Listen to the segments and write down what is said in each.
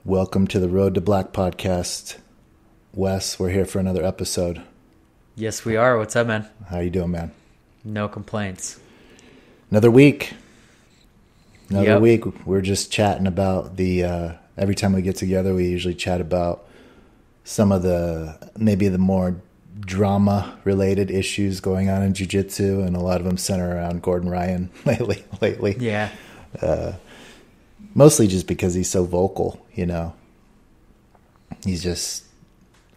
Welcome to the Road to Black podcast. Wes, we're here for another episode. Yes, we are. What's up, man? How you doing, man? No complaints. Another week. Yep. Week. We're just chatting about the, every time we get together, we usually chat about some of maybe the more drama-related issues going on in jiu-jitsu, and a lot of them center around Gordon Ryan lately. Yeah. Mostly just because he's so vocal, you know. He's just...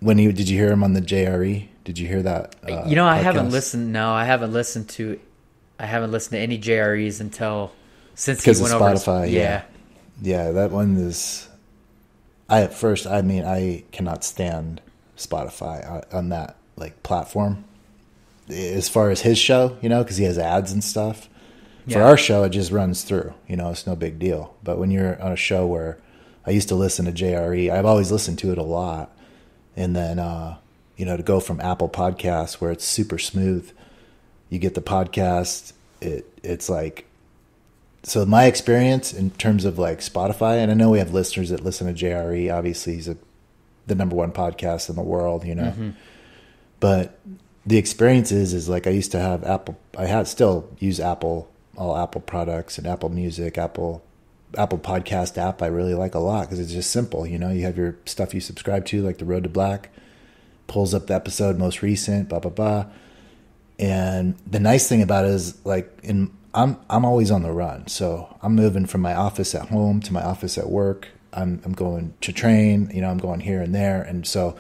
Did you hear him on the JRE? Did you hear that? I podcast? haven't listened. No, I haven't listened to any JREs since he went of over. Spotify, yeah. That one is. I cannot stand Spotify on that platform. As far as his show, because he has ads and stuff. For our show, it just runs through. It's no big deal. But when you're on a show where I used to listen to JRE, I've always listened to it a lot. And then, to go from Apple Podcasts, where it's super smooth, you get the podcast. It's like, so my experience in terms of Spotify, and I know we have listeners that listen to JRE. Obviously, he's the number one podcast in the world, Mm-hmm. But the experience is I used to have Apple. Still use Apple, all Apple products and Apple Music, Apple Podcast app. I really like a lot because it's just simple. You have your stuff you subscribe to, like the Road to Black, pulls up the episode most recent, blah blah blah. And the nice thing about it is I'm always on the run, so I'm moving from my office at home to my office at work. I'm going to train. I'm going here and there, and so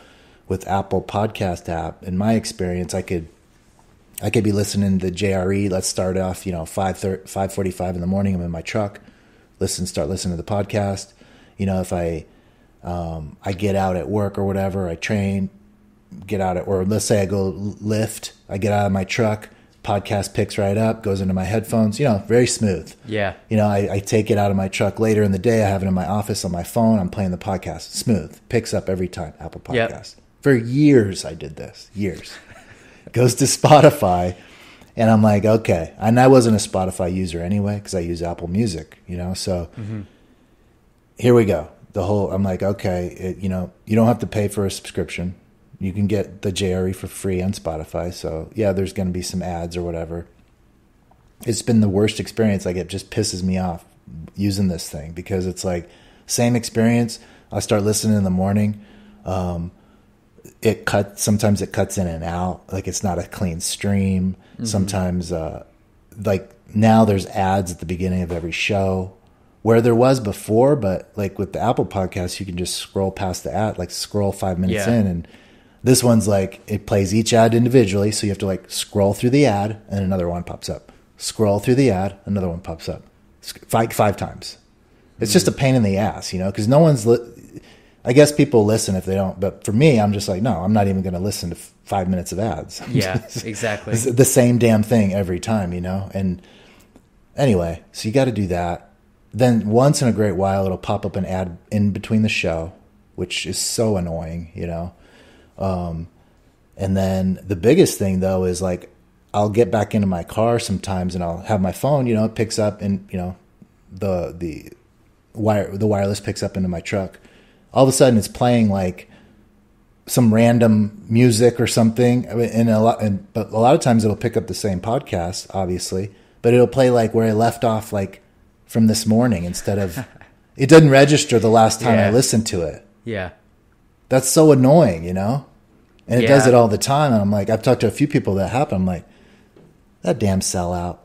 with Apple Podcast app, in my experience, I could be listening to JRE. Let's start off, 5:45 in the morning. I'm in my truck. Start listening to the podcast. If I get out at work or whatever, I train, or let's say I go lift, I get out of my truck, podcast picks right up, goes into my headphones, very smooth. Yeah. I take it out of my truck later in the day. I have it in my office on my phone. I'm playing the podcast. Smooth. Picks up every time. Apple Podcast. Yep. For years I did this. Years. Goes to Spotify. And I'm like, okay. And I wasn't a Spotify user anyway because I use Apple Music, So Here we go. I'm like, okay, you don't have to pay for a subscription. You can get the JRE for free on Spotify. So, yeah, there's going to be some ads or whatever. It's been the worst experience. It just pisses me off using this thing because it's same experience. I start listening in the morning. Sometimes it cuts in and out. It's not a clean stream. Mm-hmm. Sometimes, now there's ads at the beginning of every show where there was before, but with the Apple Podcast, you can just scroll past the ad, scroll 5 minutes in. And this one's it plays each ad individually. So you have to scroll through the ad and another one pops up. Scroll through the ad, another one pops up. Five times. It's just a pain in the ass, because no one's... I guess people listen if they don't, but for me, I'm just no, I'm not even going to listen to 5 minutes of ads. Yeah, exactly. It's the same damn thing every time, And anyway, so you got to do that. Then once in a great while, it'll pop up an ad in between the show, which is so annoying, And then the biggest thing though is I'll get back into my car sometimes and I'll have my phone, it picks up and, the wireless picks up into my truck. All of a sudden it's playing some random music or something. But a lot of times it'll pick up the same podcast, obviously, but it'll play where I left off, from this morning instead of, it doesn't register the last time I listened to it. Yeah. That's so annoying, And it does it all the time. And I'm I've talked to a few people that happen. I'm that damn sellout.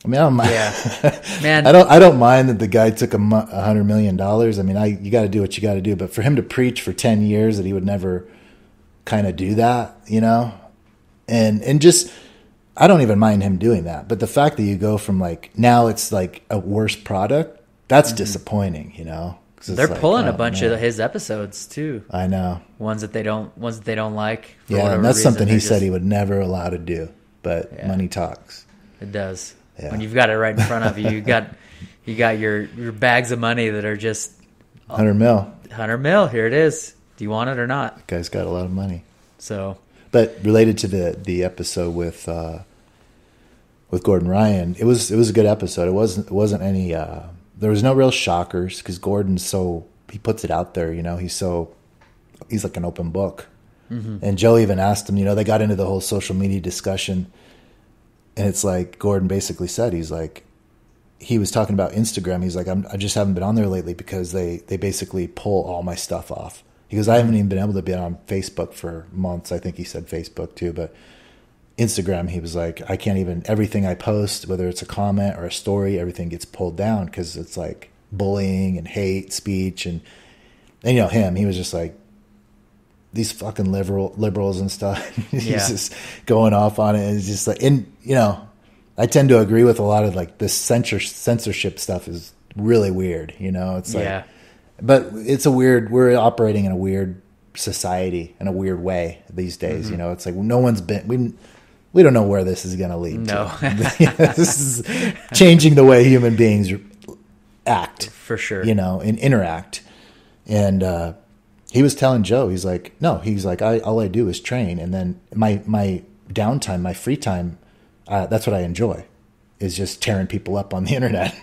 I mean, I don't mind. Yeah, man. I don't mind that the guy took $100 million. I mean, you got to do what you got to do. But for him to preach for 10 years that he would never kind of do that, and just, I don't even mind him doing that. But the fact that you go from now it's a worse product, that's disappointing, They're pulling a bunch of his episodes too. I know. Ones that they don't like. Yeah, and that's something he said he would never allow to do. But money talks. It does. Yeah. When you've got it right in front of you, you got your bags of money that are just 100 mil. 100 mil. Here it is. Do you want it or not? The guy's got a lot of money. So, but related to the episode with Gordon Ryan, it was a good episode. It wasn't any. There was no real shockers because Gordon's he puts it out there. He's like an open book. And Joe even asked him. They got into the whole social media discussion, and it's like Gordon basically said, he's like, he was talking about Instagram. He's like, I just haven't been on there lately because they basically pull all my stuff off. He goes, I haven't even been able to be on Facebook for months. I think he said Facebook too, but Instagram, he was like, I can't even, everything I post, whether it's a comment or a story, everything gets pulled down because it's like bullying and hate speech. And him, he was just like, these fucking liberals and stuff. He's just going off on it. And it's just like, I tend to agree with a lot of like this censorship stuff is really weird. It's like, but it's we're operating in a weird society in a weird way these days. It's like no one's been, we don't know where this is going to lead to. This is changing the way human beings act for sure, and interact. And, he was telling Joe, he's like, all I do is train. And then my downtime, my free time, that's what I enjoy, is just tearing people up on the internet.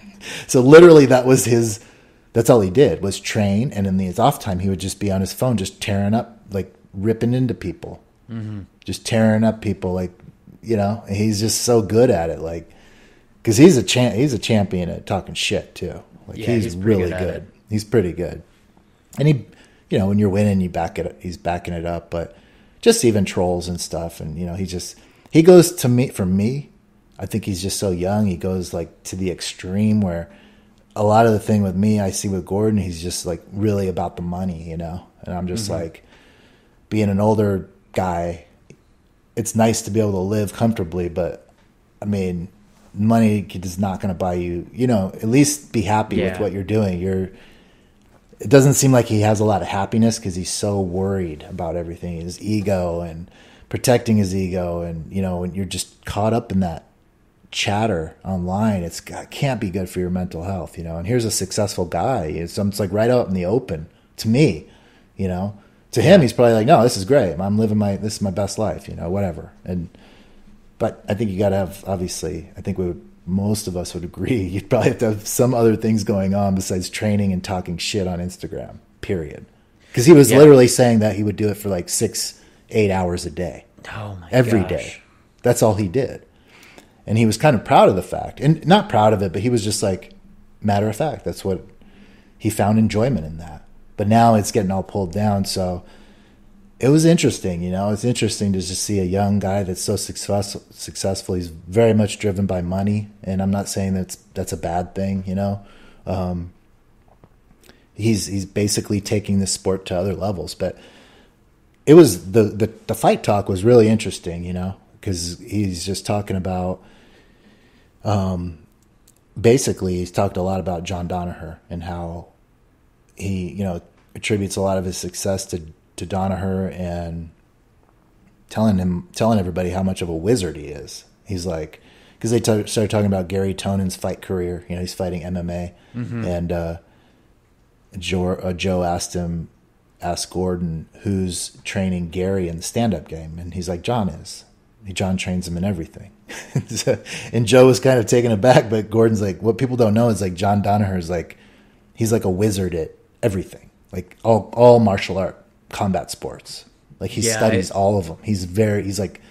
So literally that's all he did was train. And in his off time, he would just be on his phone, just tearing up, like ripping into people, just tearing up people. Like, and he's just so good at it. Like, cause he's a champion at talking shit too. Like he's really good. He's pretty good. And he, when you're winning, he's backing it up, but just even trolls and stuff. And, he goes for me, I think he's just so young. He goes like to the extreme where a lot of the thing with me, I see with Gordon, he's just like really about the money, and I'm just like, being an older guy, it's nice to be able to live comfortably, but I mean, money is not going to buy you, at least be happy with what you're doing. It doesn't seem like he has a lot of happiness because he's so worried about everything, his ego and protecting his ego. And, when you're just caught up in that chatter online, it can't be good for your mental health, and here's a successful guy. It's like right out in the open to me, to him, he's probably like, no, this is great. This is my best life, whatever. But I think you got to have, obviously, I think most of us would agree, you'd probably have to have some other things going on besides training and talking shit on Instagram, period. Because he was literally saying that he would do it for like 6-8 hours a day. Oh my every gosh. day. That's all he did. And he was kind of proud of the fact. And not proud of it, but he was just like, matter of fact, that's what he found enjoyment in that. But now it's getting all pulled down. So it was interesting, it's interesting to just see a young guy that's so successful. He's very much driven by money, and I'm not saying that's a bad thing, he's basically taking this sport to other levels. But it was the fight talk was really interesting, because he's just talking about, basically he's talked a lot about John Danaher and how he, attributes a lot of his success to Danaher, and telling everybody how much of a wizard he is. He's like, because they started talking about Gary Tonon's fight career. He's fighting MMA, and Joe asked Gordon who's training Gary in the stand-up game, and he's like, John is. John trains him in everything. And Joe was kind of taken aback, but Gordon's like, what people don't know is like John Danaher is like, he's like a wizard at everything, like all martial art. Combat sports, like he studies all of them. He's like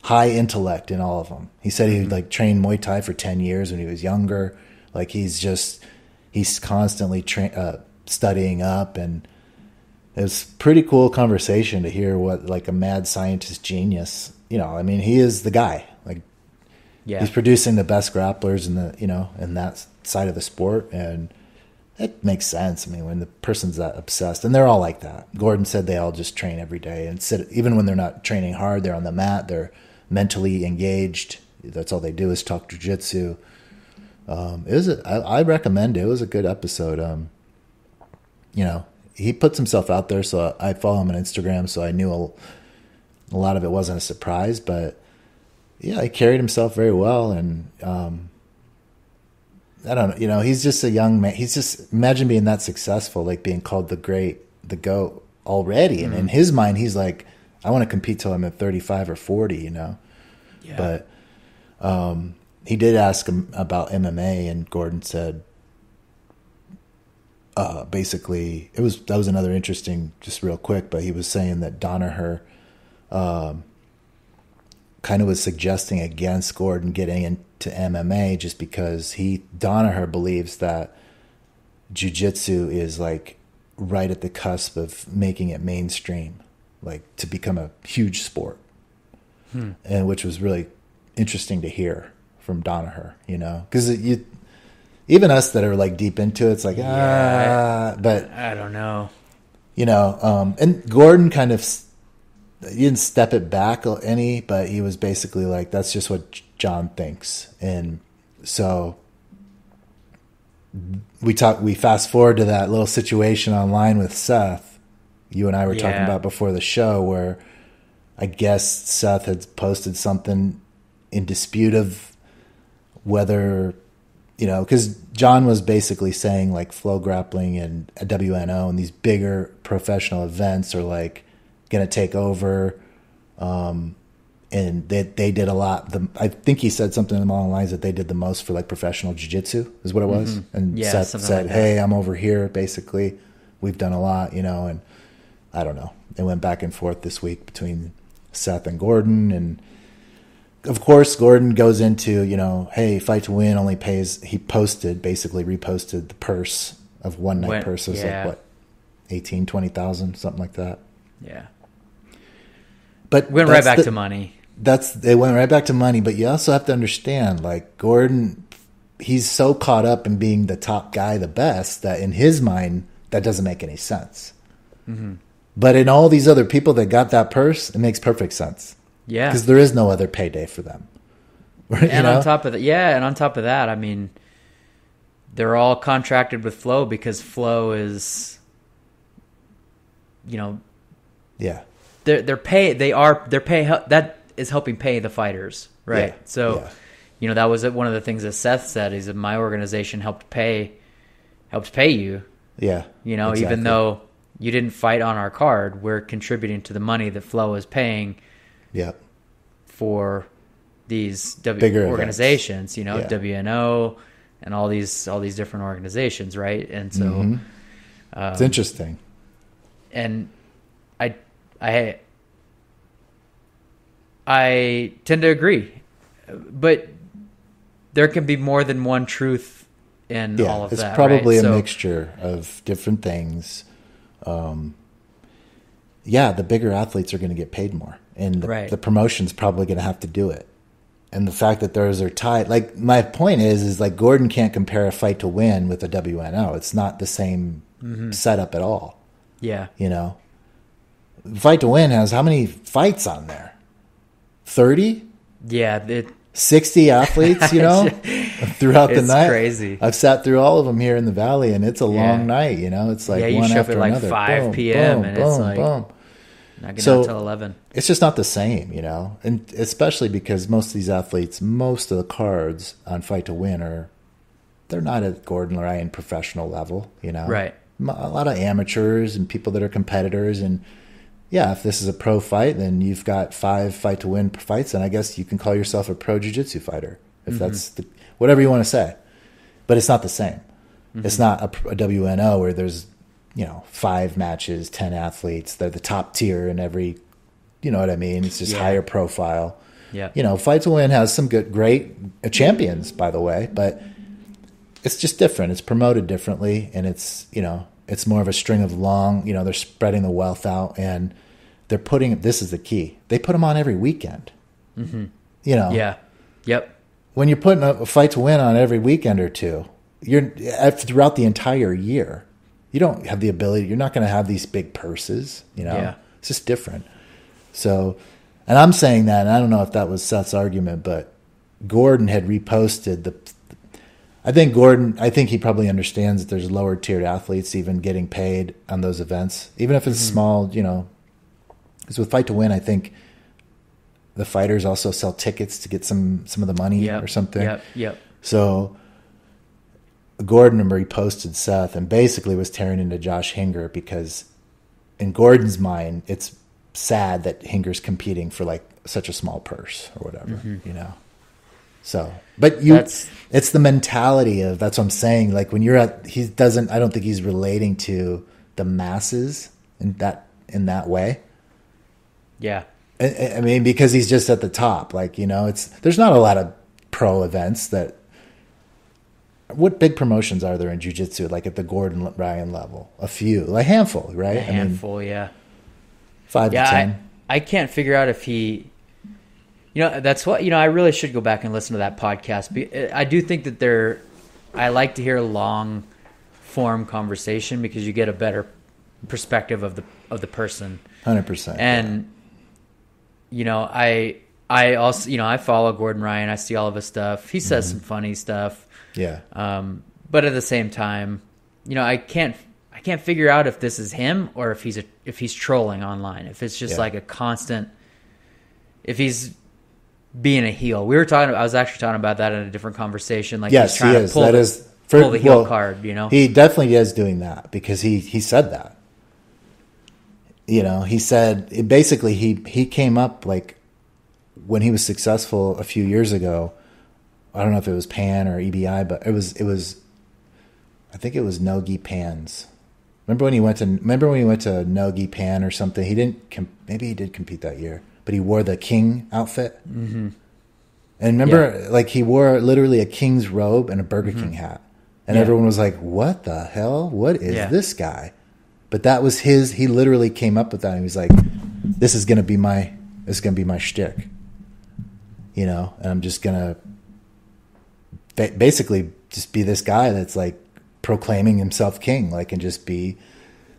high intellect in all of them. He said he like trained Muay Thai for 10 years when he was younger. Like he's constantly studying up, and it was pretty cool conversation to hear what like a mad scientist genius. I mean, he is the guy. Like, he's producing the best grapplers in in that side of the sport, and it makes sense. I mean, when the person's that obsessed, and they're all like that. Gordon said they all just train every day and sit, even when they're not training hard, they're on the mat, they're mentally engaged. That's all they do is talk jiu-jitsu. I recommend it. It was a good episode. He puts himself out there, so I follow him on Instagram, so I knew a lot of it wasn't a surprise, but yeah, he carried himself very well. And, I don't know, he's just a young man. He's just, imagine being that successful, like being called the GOAT already. And in his mind, he's like, I want to compete till I'm at 35 or 40, Yeah. But he did ask him about MMA, and Gordon said, basically, that was another interesting, just real quick, but he was saying that Danaher kind of was suggesting against Gordon getting into MMA just because Danaher believes that jiu-jitsu is like right at the cusp of making it mainstream, like to become a huge sport. And which was really interesting to hear from Danaher, you know, because even us that are like deep into it, it's like, but I don't know, you know, and Gordon kind of, he didn't step it back any, but he was basically like, that's just what John thinks. And so we fast forward to that little situation online with Seth, you and I were talking about before the show, where I guess Seth had posted something in dispute of whether, you know, because John was basically saying like Flow Grappling and WNO and these bigger professional events are like going to take over. And they did a lot. I think he said something along the lines that they did the most for like professional jiu-jitsu is what it was. Mm-hmm. And Seth said, like, hey, I'm over here. Basically, we've done a lot, you know, and I don't know. They went back and forth this week between Seth and Gordon, and of course Gordon goes into, you know, hey, Fight to Win only pays, he basically reposted the purse of one night purse was like what, 18, 20,000, something like that. Yeah. But went right back to money. They went right back to money, but you also have to understand, like, Gordon, he's so caught up in being the top guy, the best, that in his mind that doesn't make any sense. Mm-hmm. But in all these other people that got that purse, it makes perfect sense. Yeah. Because there is no other payday for them. And on top of that, I mean, they're all contracted with Flow because Flow is, you know, their pay that is helping pay the fighters, right? Yeah. So, you know, that was one of the things that Seth said, is that my organization helped pay you. Yeah. You know, exactly. Even though you didn't fight on our card, we're contributing to the money that Flow is paying. Yeah. For these bigger organizations, events. You know, WNO and all these different organizations, right? And so it's interesting. And I tend to agree, but there can be more than one truth in all of that. It's probably a mixture of different things. The bigger athletes are going to get paid more, and the promotion's probably going to have to do it. And the fact that those are tied, like, my point is like Gordon can't compare a Fight to Win with a WNO. It's not the same setup at all. Yeah. You know, Fight to Win has how many fights on there? 30? Yeah. 60 athletes, you know, throughout the night. It's crazy. I've sat through all of them here in the Valley, and it's a long night, you know. It's like one after another. You show up at like 5 p.m. and it's like not getting out until 11. It's just not the same, you know, and especially because most of these athletes, most of the cards on Fight to Win they're not at Gordon Ryan professional level, you know. Right. A lot of amateurs and people that are competitors, and if this is a pro fight, then you've got 5 Fight to Win fights, and I guess you can call yourself a pro jiu-jitsu fighter, if that's whatever you want to say. But it's not the same. Mm-hmm. It's not a WNO where there's, you know, 5 matches, 10 athletes. They're the top tier in every, you know what I mean? It's just higher profile. Yeah. You know, Fight to Win has some great champions, by the way, but it's just different. It's promoted differently, and it's, you know, it's more of a string of long, you know, they're spreading the wealth out, and they're this is the key. They put them on every weekend. Mm-hmm. You know? Yeah. Yep. When you're putting a Fight to Win on every weekend or two, you're throughout the entire year, you don't have the ability, you're not going to have these big purses, you know? Yeah. It's just different. So, and I'm saying that, and I don't know if that was Seth's argument, but Gordon had reposted I think he probably understands that there's lower tiered athletes even getting paid on those events, even if it's small, you know. Because with Fight to Win, I think the fighters also sell tickets to get some of the money or something. Yep. So Gordon reposted Seth and basically was tearing into Josh Hinger, because in Gordon's mind, it's sad that Hinger's competing for like such a small purse or whatever, you know. So, but it's the mentality of, that's what I'm saying. Like when I don't think he's relating to the masses in that way. Yeah. I mean, because he's just at the top, like, there's not a lot of pro events what big promotions are there in jiu-jitsu, like at the Gordon Ryan level? A few, a handful, right? A handful, yeah. 5 to 10. I can't figure out if he, that's what, I really should go back and listen to that podcast. I do think that I like to hear long form conversation because you get a better perspective of the person. 100%. And, I also, I follow Gordon Ryan. I see all of his stuff. He says some funny stuff. Yeah. But at the same time, I can't figure out if this is him or if he's trolling online. If it's just like a constant, if he's being a heel. I was actually talking about that in a different conversation. Like yes, he's trying to pull the heel card, He definitely is doing that because he said that. He said basically he came up like when he was successful a few years ago. I don't know if it was Pan or EBI, but it was I think it was Nogi Pans. Remember when he went to Nogi Pan or something? Maybe he did compete that year, but he wore the king outfit. Mm-hmm. And remember, like he wore literally a king's robe and a Burger King hat, and everyone was like, "What the hell? What is this guy?" But that was he literally came up with that. And he was like, "This is gonna be my shtick," and I'm just gonna basically just be this guy that's like proclaiming himself king, like, and just be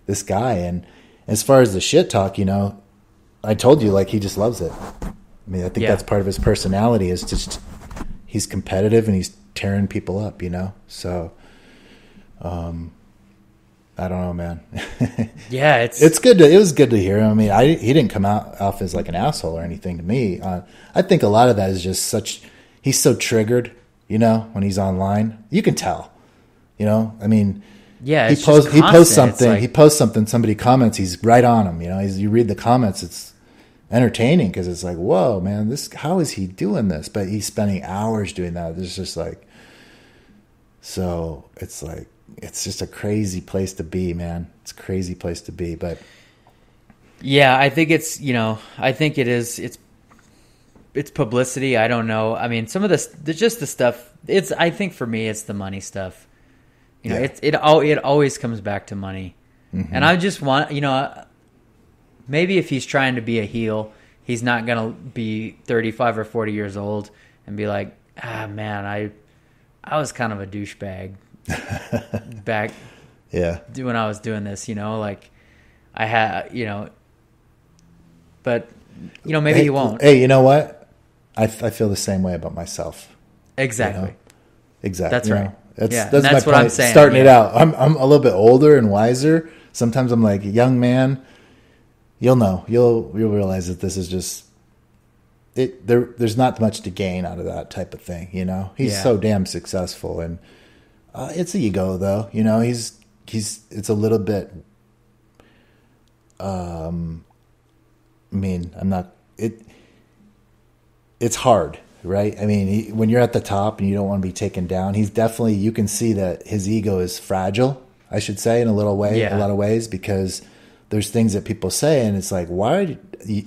this guy. And as far as the shit talk, I told you, like, he just loves it. I mean, I think that's part of his personality is just he's competitive and he's tearing people up, so I don't know, man. Yeah, it's good it was good to hear him. I mean, he didn't come off as like an asshole or anything to me. I think a lot of that is just he's so triggered, when he's online. You can tell. I mean, he posts something, somebody comments, he's right on him. You read the comments, it's entertaining because it's like, whoa, man, how is he doing this? But he's spending hours doing that. It's just like, so it's like, it's just a crazy place to be, man. It's a crazy place to be. But yeah, I think it is. It's publicity. I don't know. I mean, some of this, just the stuff. I think for me, it's the money stuff. It always comes back to money. Mm-hmm. And I just want, maybe if he's trying to be a heel, he's not gonna be 35 or 40 years old and be like, man, I was kind of a douchebag back when I was doing this. Like I had, but maybe he won't. Hey, you know what? I feel the same way about myself. Exactly. Exactly. That's right. That's my what point. I'm saying. Starting it out. I'm a little bit older and wiser. Sometimes I'm like, young man, you'll realize that this is just it. There's not much to gain out of that type of thing. He's so damn successful, and it's ego though. He's it's a little bit. I mean, it's hard. Right? I mean, when you're at the top and you don't want to be taken down, you can see that his ego is fragile, I should say, in a lot of ways, because there's things that people say and it's like, why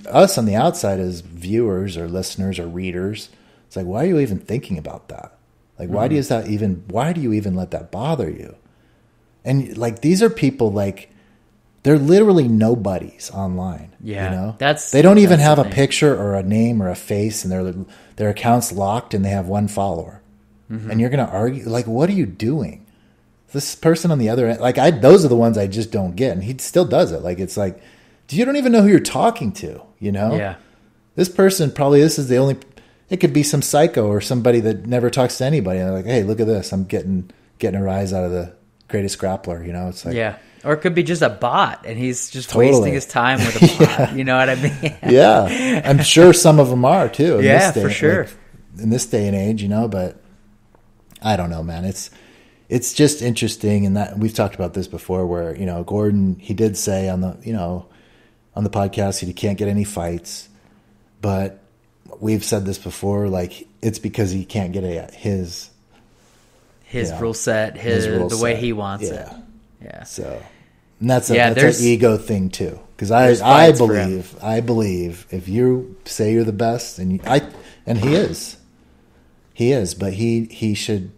us on the outside as viewers or listeners or readers, it's like, why are you even thinking about that? Like, why do you even let that bother you? And like, these are people like, they're literally nobodies online. Yeah. They don't even have a picture or a name or a face, and their account's locked and they have one follower. Mm-hmm. And you're going to argue, like, what are you doing? This person on the other end, like, those are the ones I just don't get. And he still does it. Like, it's like, you don't even know who you're talking to, Yeah. This person it could be some psycho or somebody that never talks to anybody. And they're like, hey, look at this. I'm getting a rise out of the greatest grappler. It's like, yeah. Or it could be just a bot, and he's just wasting his time with a bot. Yeah. You know what I mean? Yeah, I'm sure some of them are too. For sure. Like, in this day and age, but I don't know, man. It's just interesting, and that we've talked about this before. Where Gordon, he did say on the podcast he can't get any fights, but we've said this before, like it's because he can't get it at his rule set, the way he wants it. Yeah. So and that's an ego thing too. Because I believe if you say you're the best, and he is, but he should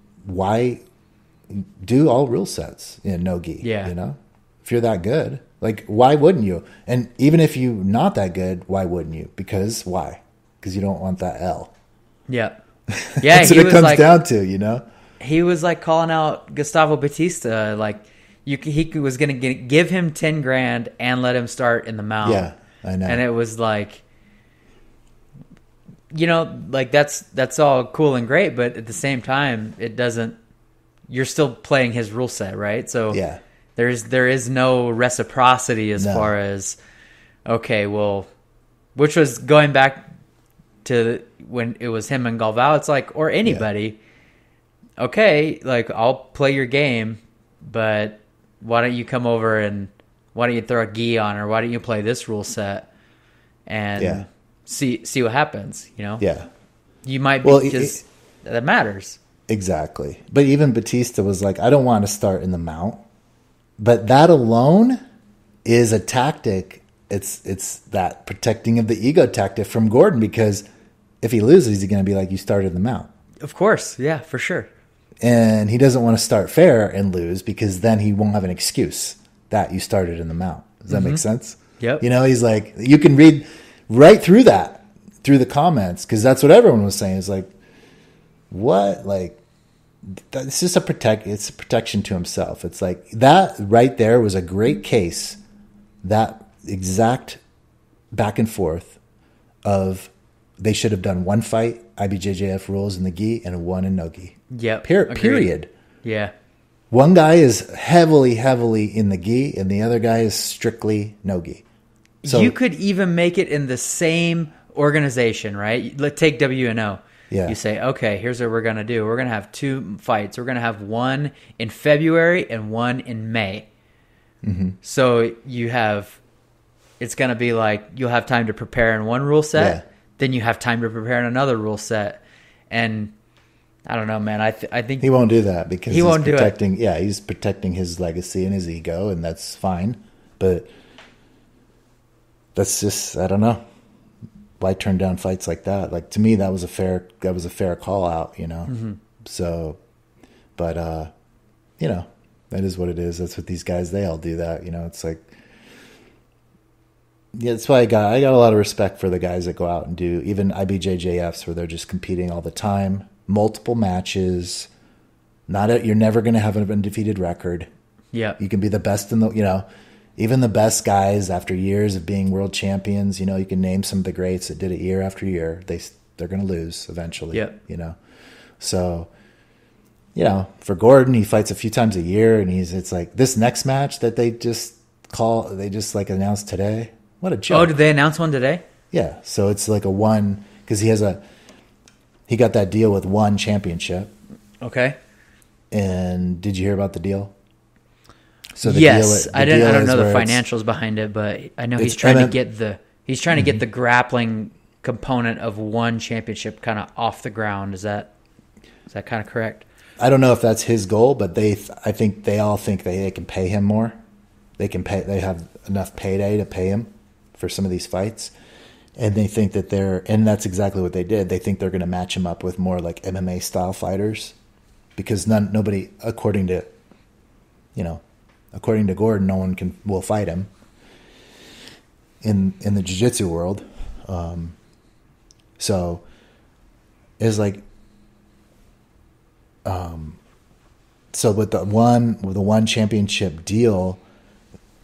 do all rule sets in no gi. Yeah. You know, if you're that good, like why wouldn't you? And even if you're not that good, why wouldn't you? Because why? Because you don't want that L. Yeah. Yeah. That's what it comes down to, you know? He was like calling out Gustavo Batista, like he was going to give him 10 grand and let him start in the mount. Yeah, I know. And it was like, you know, like that's all cool and great, but at the same time, you're still playing his rule set, right? So yeah. there is no reciprocity as far as, okay, well, which was going back to when it was him and Galvao. It's like, or anybody, okay, like I'll play your game, but why don't you come over and why don't you throw a gi on, or why don't you play this rule set and see what happens, you know? Yeah. You might be, because that matters. Exactly. But even Batista was like, I don't want to start in the mount. But that alone is a tactic. It's that protecting of the ego tactic from Gordon, because if he loses, he's going to be like, you started in the mount. Of course. Yeah, for sure. And he doesn't want to start fair and lose, because then he won't have an excuse that you started in the mount. Does that make sense? Yep. You know, he's like, you can read right through that, through the comments, because that's what everyone was saying. It's like, what? Like, it's just it's a protection to himself. It's like that right there was a great case, that exact back and forth of they should have done one fight, IBJJF rules in the gi, and one in no gi. Yep. Period. Yeah. One guy is heavily in the gi, and the other guy is strictly no gi. So you could even make it in the same organization, right? Let's take WNO. Yeah. You say, okay, here's what we're going to do. We're going to have 2 fights. We're going to have one in February and one in May. Mm-hmm. So it's going to be like you'll have time to prepare in one rule set. Then you have time to prepare in another rule set. And I don't know, man. I think he won't do that, because he won't do it. Yeah, he's protecting his legacy and his ego, and that's fine. But that's just, I don't know. Why turn down fights like that? Like, to me, that was a fair call out, you know? Mm-hmm. So, but, you know, that is what it is. That's what these guys, they all do that, you know? It's like, yeah, that's why I got a lot of respect for the guys that go out and do even IBJJFs, where they're just competing all the time, multiple matches. You're never going to have an undefeated record. Yeah. You can be the best in the, you know, even the best guys after years of being world champions, you know, you can name some of the greats that did it year after year. They're going to lose eventually, you know? So, you know, for Gordon, he fights a few times a year, and it's like this next match that they just announced today. What a joke. Oh, did they announce one today? Yeah. So it's like a one, because he got that deal with one championship. Okay. And did you hear about the deal? So I don't know the financials behind it, but I know he's trying to get the grappling component of one championship kind of off the ground. Is that kind of correct? I don't know if that's his goal, but I think they all think they can pay him more. They have enough payday to pay him for some of these fights, and they think that and that's exactly what they did. They think they're going to match him up with more like MMA style fighters, because nobody, according to Gordon, no one will fight him in the jiu-jitsu world. So it's like, so with the one championship deal,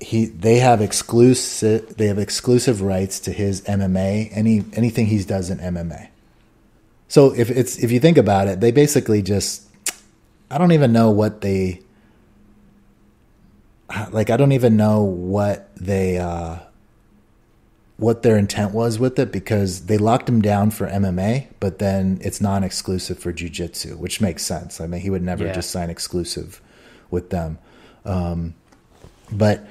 they have exclusive rights to his MMA, anything he does in MMA. So if you think about it, they basically just, I don't even know what they, like, I don't even know what their intent was with it, because they locked him down for MMA, but then it's non-exclusive for jiu-jitsu, which makes sense. I mean, he would never just sign exclusive with them. But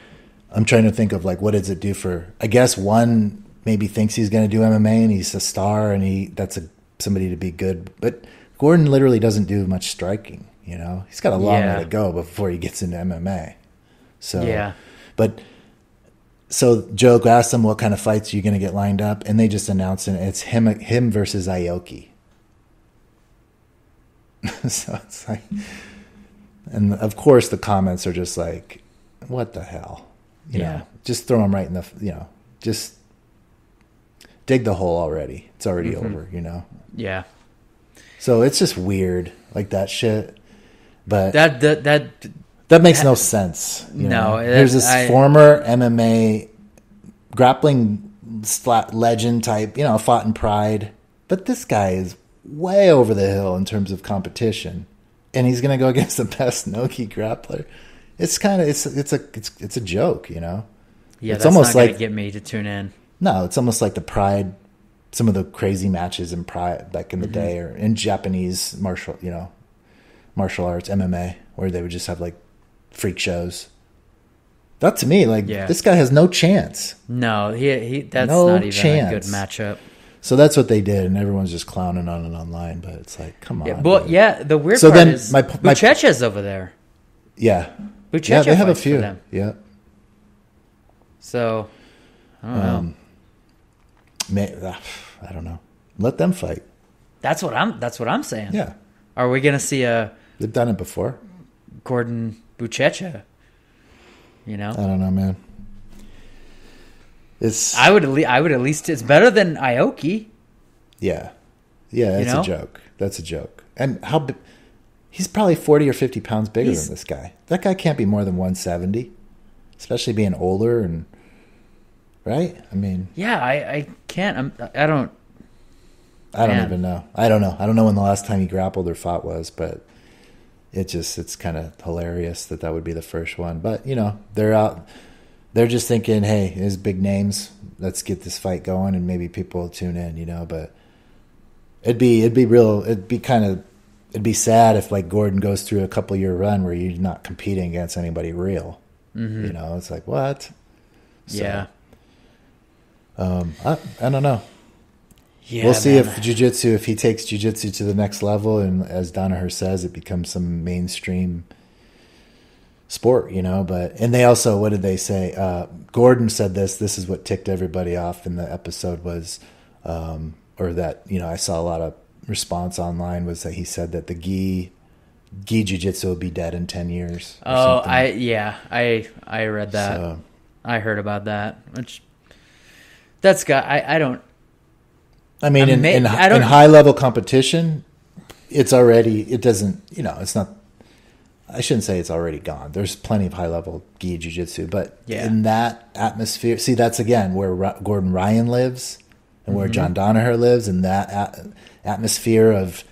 I'm trying to think of, like, what does it do for, I guess one maybe thinks he's going to do MMA and he's a star and that's somebody to be good. But Gordon literally doesn't do much striking. You know, he's got a long way to go before he gets into MMA. So, So Joe asked him what kind of fights are you going to get lined up, and they just announced it. It's him versus Aoki. So it's like, and of course the comments are just like, what the hell? You know, just throw him right in the, just dig the hole already. It's already over, Yeah. So it's just weird, like that shit. But that makes no sense. There's this former MMA grappling legend type, fought in Pride, but this guy is way over the hill in terms of competition, and he's going to go against the best no-gi grappler. It's kind of it's a joke, Yeah, it's almost not like get me to tune in. No, it's almost like the Pride, some of the crazy matches in Pride back in the day, or in Japanese martial arts, MMA, where they would just have like freak shows. That to me, this guy has no chance. No, that's not even a good matchup. So that's what they did, and everyone's just clowning on it online. But it's like, come on. The weird part is Buchecha's over there. Yeah, Buchecha they have a few. Them. Yeah. So, I don't know. I don't know. Let them fight. That's what I'm saying. Yeah. Are we going to see They've done it before. Gordon Buchecha? I don't know, man. I would at least. It's better than Aoki. Yeah. That's a joke. That's a joke. And he's probably 40 or 50 pounds bigger than this guy. That guy can't be more than 170, especially being older and right. I mean, I can't. I don't even know. I don't know. I don't know when the last time he grappled or fought was, but it's kind of hilarious that would be the first one. But they're out. They're just thinking, hey, there's big names. Let's get this fight going, and maybe people will tune in. But it'd be sad if like Gordon goes through a couple year run where you're not competing against anybody real. Mm-hmm. It's like what? So, I don't know. Yeah, we'll see if he takes jiu-jitsu to the next level, and as Danaher says, it becomes some mainstream sport, and they also, what did they say? Gordon said this is what ticked everybody off in the episode was, or that, I saw a lot of response online was that he said that the gi jiu-jitsu will be dead in 10 years. Oh, I read that. So, I heard about that, which that's got, I don't. I mean, in high level competition, it's not. I shouldn't say it's already gone. There's plenty of high level gi jiu-jitsu, but in that atmosphere, see, that's again where Gordon Ryan lives and where John Danaher lives, and that atmosphere of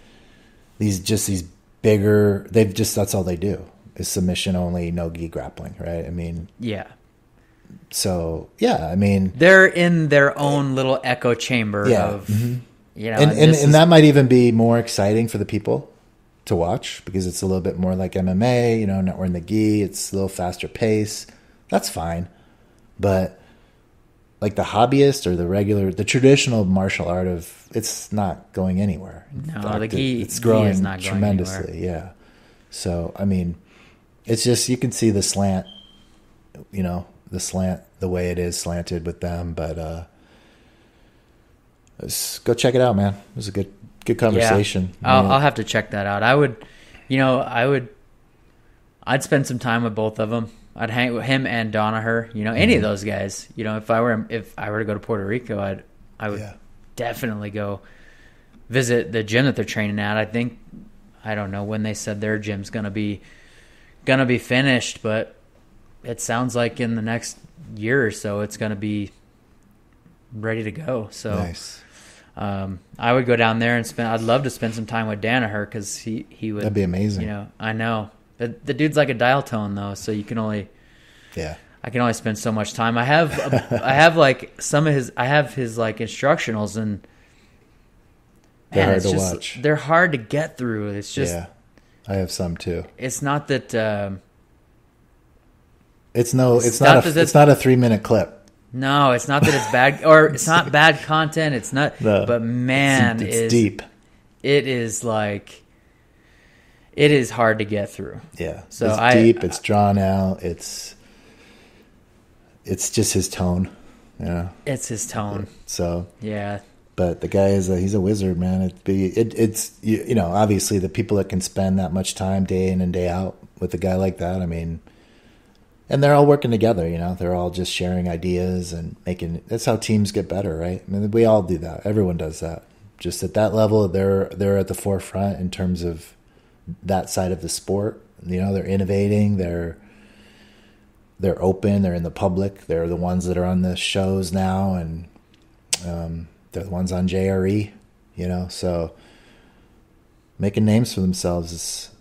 these bigger. That's all they do is submission only, no gi grappling, right? I mean, So I mean, they're in their own little echo chamber of, and that might even be more exciting for the people to watch because it's a little bit more like MMA. Not wearing the gi, it's a little faster pace. That's fine, but like the hobbyist or the traditional martial art it's not going anywhere. No, the gi it's growing is not going tremendously. Anywhere. Yeah, so I mean, it's just you can see the slant. The way it is slanted with them, but go check it out, man. It was a good conversation. Yeah. I'll have to check that out. I'd spend some time with both of them. I'd hang with him and Danaher. Any of those guys. If I were to go to Puerto Rico, I would definitely go visit the gym that they're training at. I don't know when they said their gym's gonna be finished, but it sounds like in the next year or so it's going to be ready to go. So nice. I would go down there and I'd love to spend some time with Danaher because he would. That'd be amazing. I know. The dude's like a dial tone though, so you can only. Yeah. I can only spend so much time. I have like his like instructionals, and they're hard to watch. They're hard to get through. It's just. Yeah. I have some too. It's not that. It's not a 3-minute clip. No, it's not that it's bad, or it's not bad content. It's not, but man, it's deep. It is like, it is hard to get through. Yeah, so it's deep. It's drawn out. It's just his tone. Yeah, it's his tone. So yeah, but the guy he's a wizard, man. It's you know, obviously the people that can spend that much time day in and day out with a guy like that. I mean. And they're all working together, you know. They're all just sharing ideas and making. That's how teams get better, right? I mean, we all do that. Everyone does that. Just at that level, they're at the forefront in terms of that side of the sport. You know, they're innovating. They're open. They're in the public. They're the ones that are on the shows now, and they're the ones on JRE. You know, so making names for themselves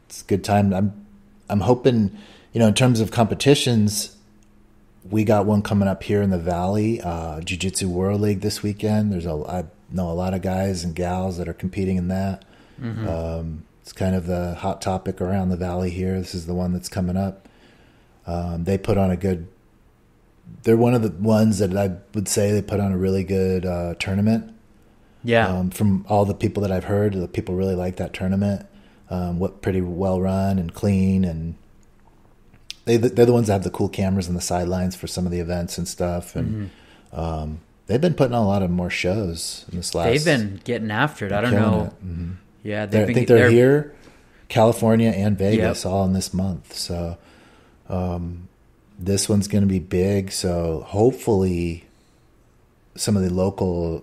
it's a good time. I'm hoping. You know, in terms of competitions, we got one coming up here in the Valley, Jiu-Jitsu World League this weekend. I know a lot of guys and gals that are competing in that. Mm-hmm. It's kind of the hot topic around the Valley here. This is the one that's coming up. They put on they're one of the ones that I would say they put on a really good tournament. Yeah. From all the people that I've heard, the people really like that tournament. Pretty well run and clean, and they're the ones that have the cool cameras on the sidelines for some of the events and stuff. And they've been putting on a lot of more shows in this last. They've been getting after it. I don't know. Mm-hmm. Yeah, I think they're here, California and Vegas, all in this month. So this one's going to be big. So hopefully, some of the local.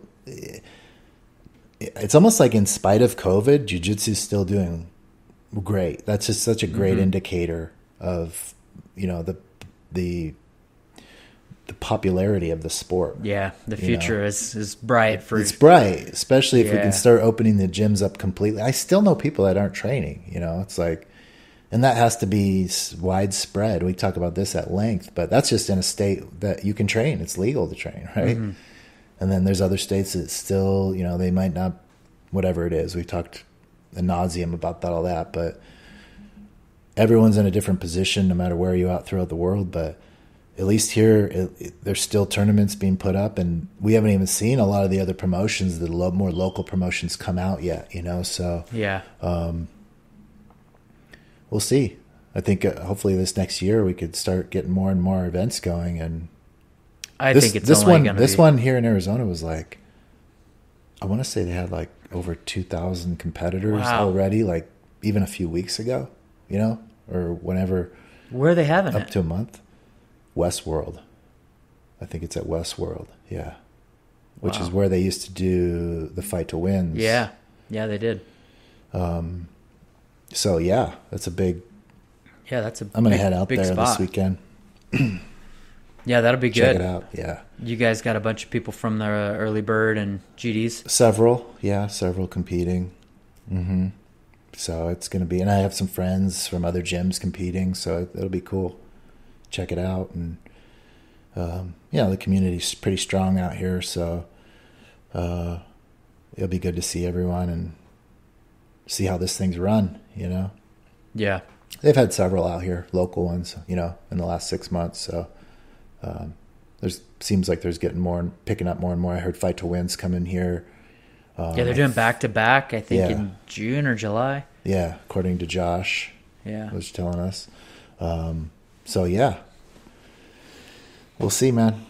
It's almost like in spite of COVID, jiu-jitsu is still doing great. That's just such a great indicator of. You know, the popularity of the sport. Yeah, the future is bright. It's bright, especially if we can start opening the gyms up completely. I still know people that aren't training, you know. It's like, and that has to be widespread. We talk about this at length, but that's just in a state that you can train. It's legal to train, right? Mm-hmm. And then there's other states that still, you know, they might not, whatever it is. We talked ad nauseum about all that, but everyone's in a different position no matter where you're at throughout the world. But at least here, there's still tournaments being put up, and we haven't even seen a lot of the other promotions, the more local promotions, come out yet, you know. So yeah, we'll see. I think hopefully this next year we could start getting more and more events going. And I think it's this one here in Arizona was like, I want to say they had like over 2,000 competitors already, like even a few weeks ago. You know, or whenever. Where are they having up to a month? Westworld. I think it's at Westworld, yeah. Which is where they used to do the Fight to Wins. Yeah, they did. So yeah, that's a big. Yeah, that's a. I'm gonna head out there spot. this weekend. Yeah, that'll be good. Check it out. Yeah. You guys got a bunch of people from the Early Bird and GDs. Several competing. Mm-hmm. So it's going to be, and I have some friends from other gyms competing, so it'll be cool. Check it out. And, the community's pretty strong out here, so it'll be good to see everyone and see how this thing's run, you know? Yeah. They've had several out here, local ones, you know, in the last 6 months, so seems like there's picking up more and more. I heard Fight to Win's coming here. They're doing back-to-back, I think, in June or July. Yeah, according to Josh. Yeah. Was telling us. So, yeah. We'll see, man.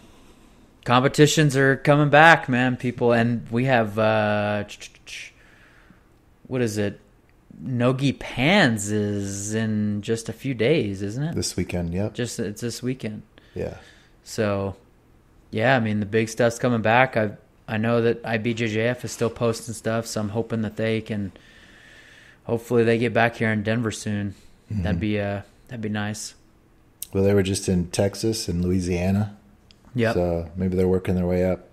Competitions are coming back, man, people. And we have, what is it? Nogi Pans is in just a few days, isn't it? This weekend, yep. It's this weekend. Yeah. So, yeah, I mean, the big stuff's coming back. I know that IBJJF is still posting stuff, so I'm hoping that hopefully they get back here in Denver soon. Mm-hmm. That'd be nice. Well, they were just in Texas and Louisiana. Yep. So maybe they're working their way up.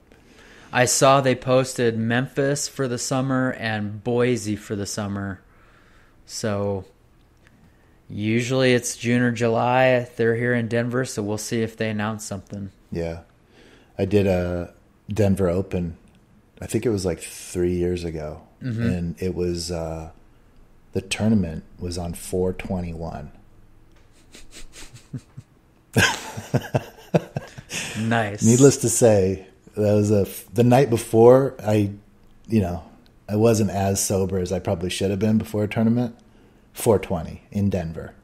I saw they posted Memphis for the summer and Boise for the summer. So usually it's June or July. They're here in Denver, so we'll see if they announce something. Yeah. I did a Denver Open, I think it was like 3 years ago. Mm-hmm. And it was, the tournament was on 4/21. Nice. Needless to say, that was the night before. I wasn't as sober as I probably should have been before a tournament. 420 in Denver.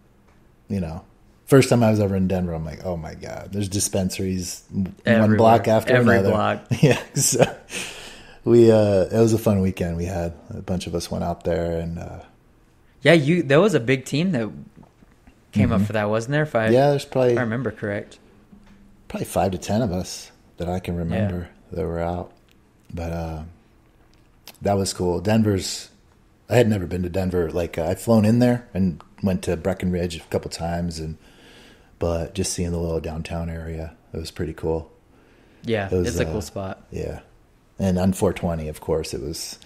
First time I was ever in Denver, I'm like, oh my God, there's dispensaries everywhere, one block after another. Block. Yeah. So it was a fun weekend. We had a bunch of us went out there and. There was a big team that came up for that, wasn't there? There's probably. If I remember correct. Probably 5 to 10 of us that I can remember that were out. But that was cool. I had never been to Denver. Like I'd flown in there and went to Breckenridge a couple times, but just seeing the little downtown area, it was pretty cool. Yeah, it's a cool spot. Yeah, and on 420, of course, it was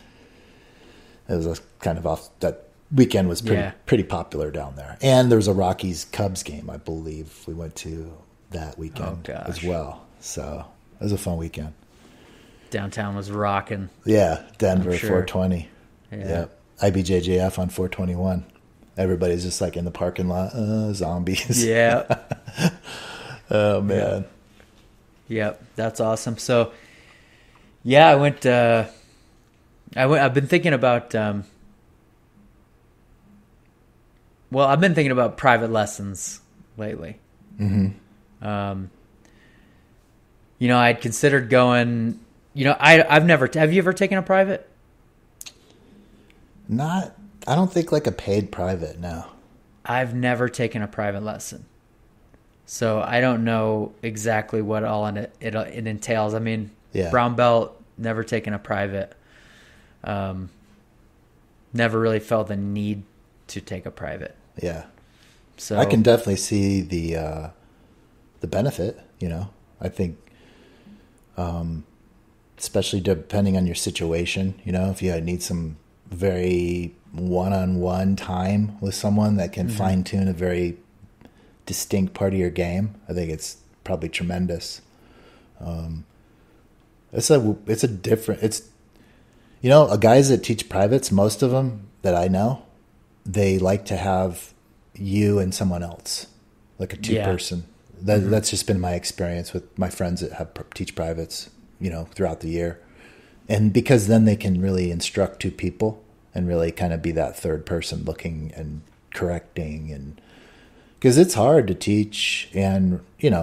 a kind of off. That weekend was pretty popular down there, and there was a Rockies Cubs game, I believe. We went to that weekend as well, so it was a fun weekend. Downtown was rocking. Yeah, Denver 420. Yeah. IBJJF on 421. Everybody's just like in the parking lot, zombies. Yeah. Oh man. Yep, that's awesome. So, yeah, I've been thinking about. I've been thinking about private lessons lately. Mm-hmm. I'd considered going. I've never. Have you ever taken a private? I don't think like a paid private, no. I've never taken a private lesson. So I don't know exactly what all it entails. I mean, brown belt, never taken a private. Never really felt the need to take a private. Yeah. So I can definitely see the benefit, I think, especially depending on your situation, if you need some very one-on-one time with someone that can fine-tune a very distinct part of your game, I think it's probably tremendous. Guys that teach privates, most of them that I know, they like to have you and someone else, like a two-person. That's just been my experience with my friends that teach privates, throughout the year. And because then they can really instruct two people and really kind of be that third person looking and correcting. And because it's hard to teach and,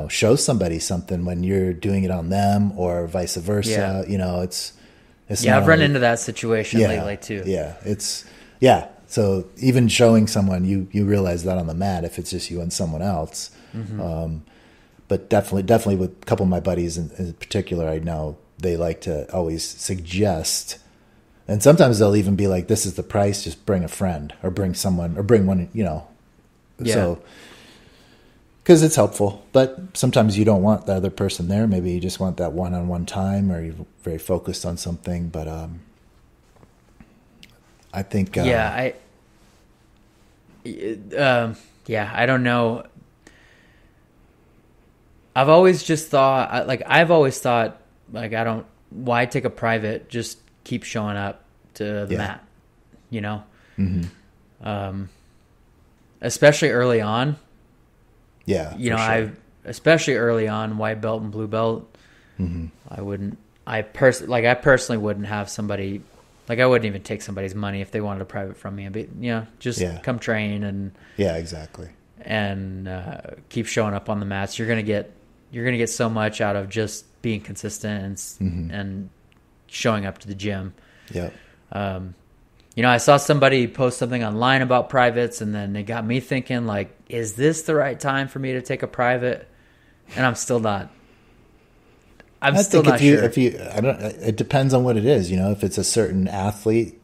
show somebody something when you're doing it on them or vice versa. It's I've run into that situation lately too. Yeah. So even showing someone, you realize that on the mat if it's just you and someone else. Mm-hmm. But definitely with a couple of my buddies in particular, I know they like to always suggest, and sometimes they'll even be like, this is the price, just bring a friend or bring someone or bring one, So, because it's helpful, but sometimes you don't want the other person there. Maybe you just want that one-on-one time or you're very focused on something. But I think... I don't know. I've always thought, why take a private? Just keep showing up to the mat, Mm-hmm. Especially early on. Yeah, especially early on, white belt and blue belt. Mm-hmm. I personally wouldn't have somebody, I wouldn't even take somebody's money if they wanted a private from me. But come train and exactly, and keep showing up on the mats. You're gonna get so much out of just being consistent and showing up to the gym. Yeah. I saw somebody post something online about privates, and then it got me thinking, is this the right time for me to take a private? And I'm still not. I'm still not sure. It depends on what it is. If it's a certain athlete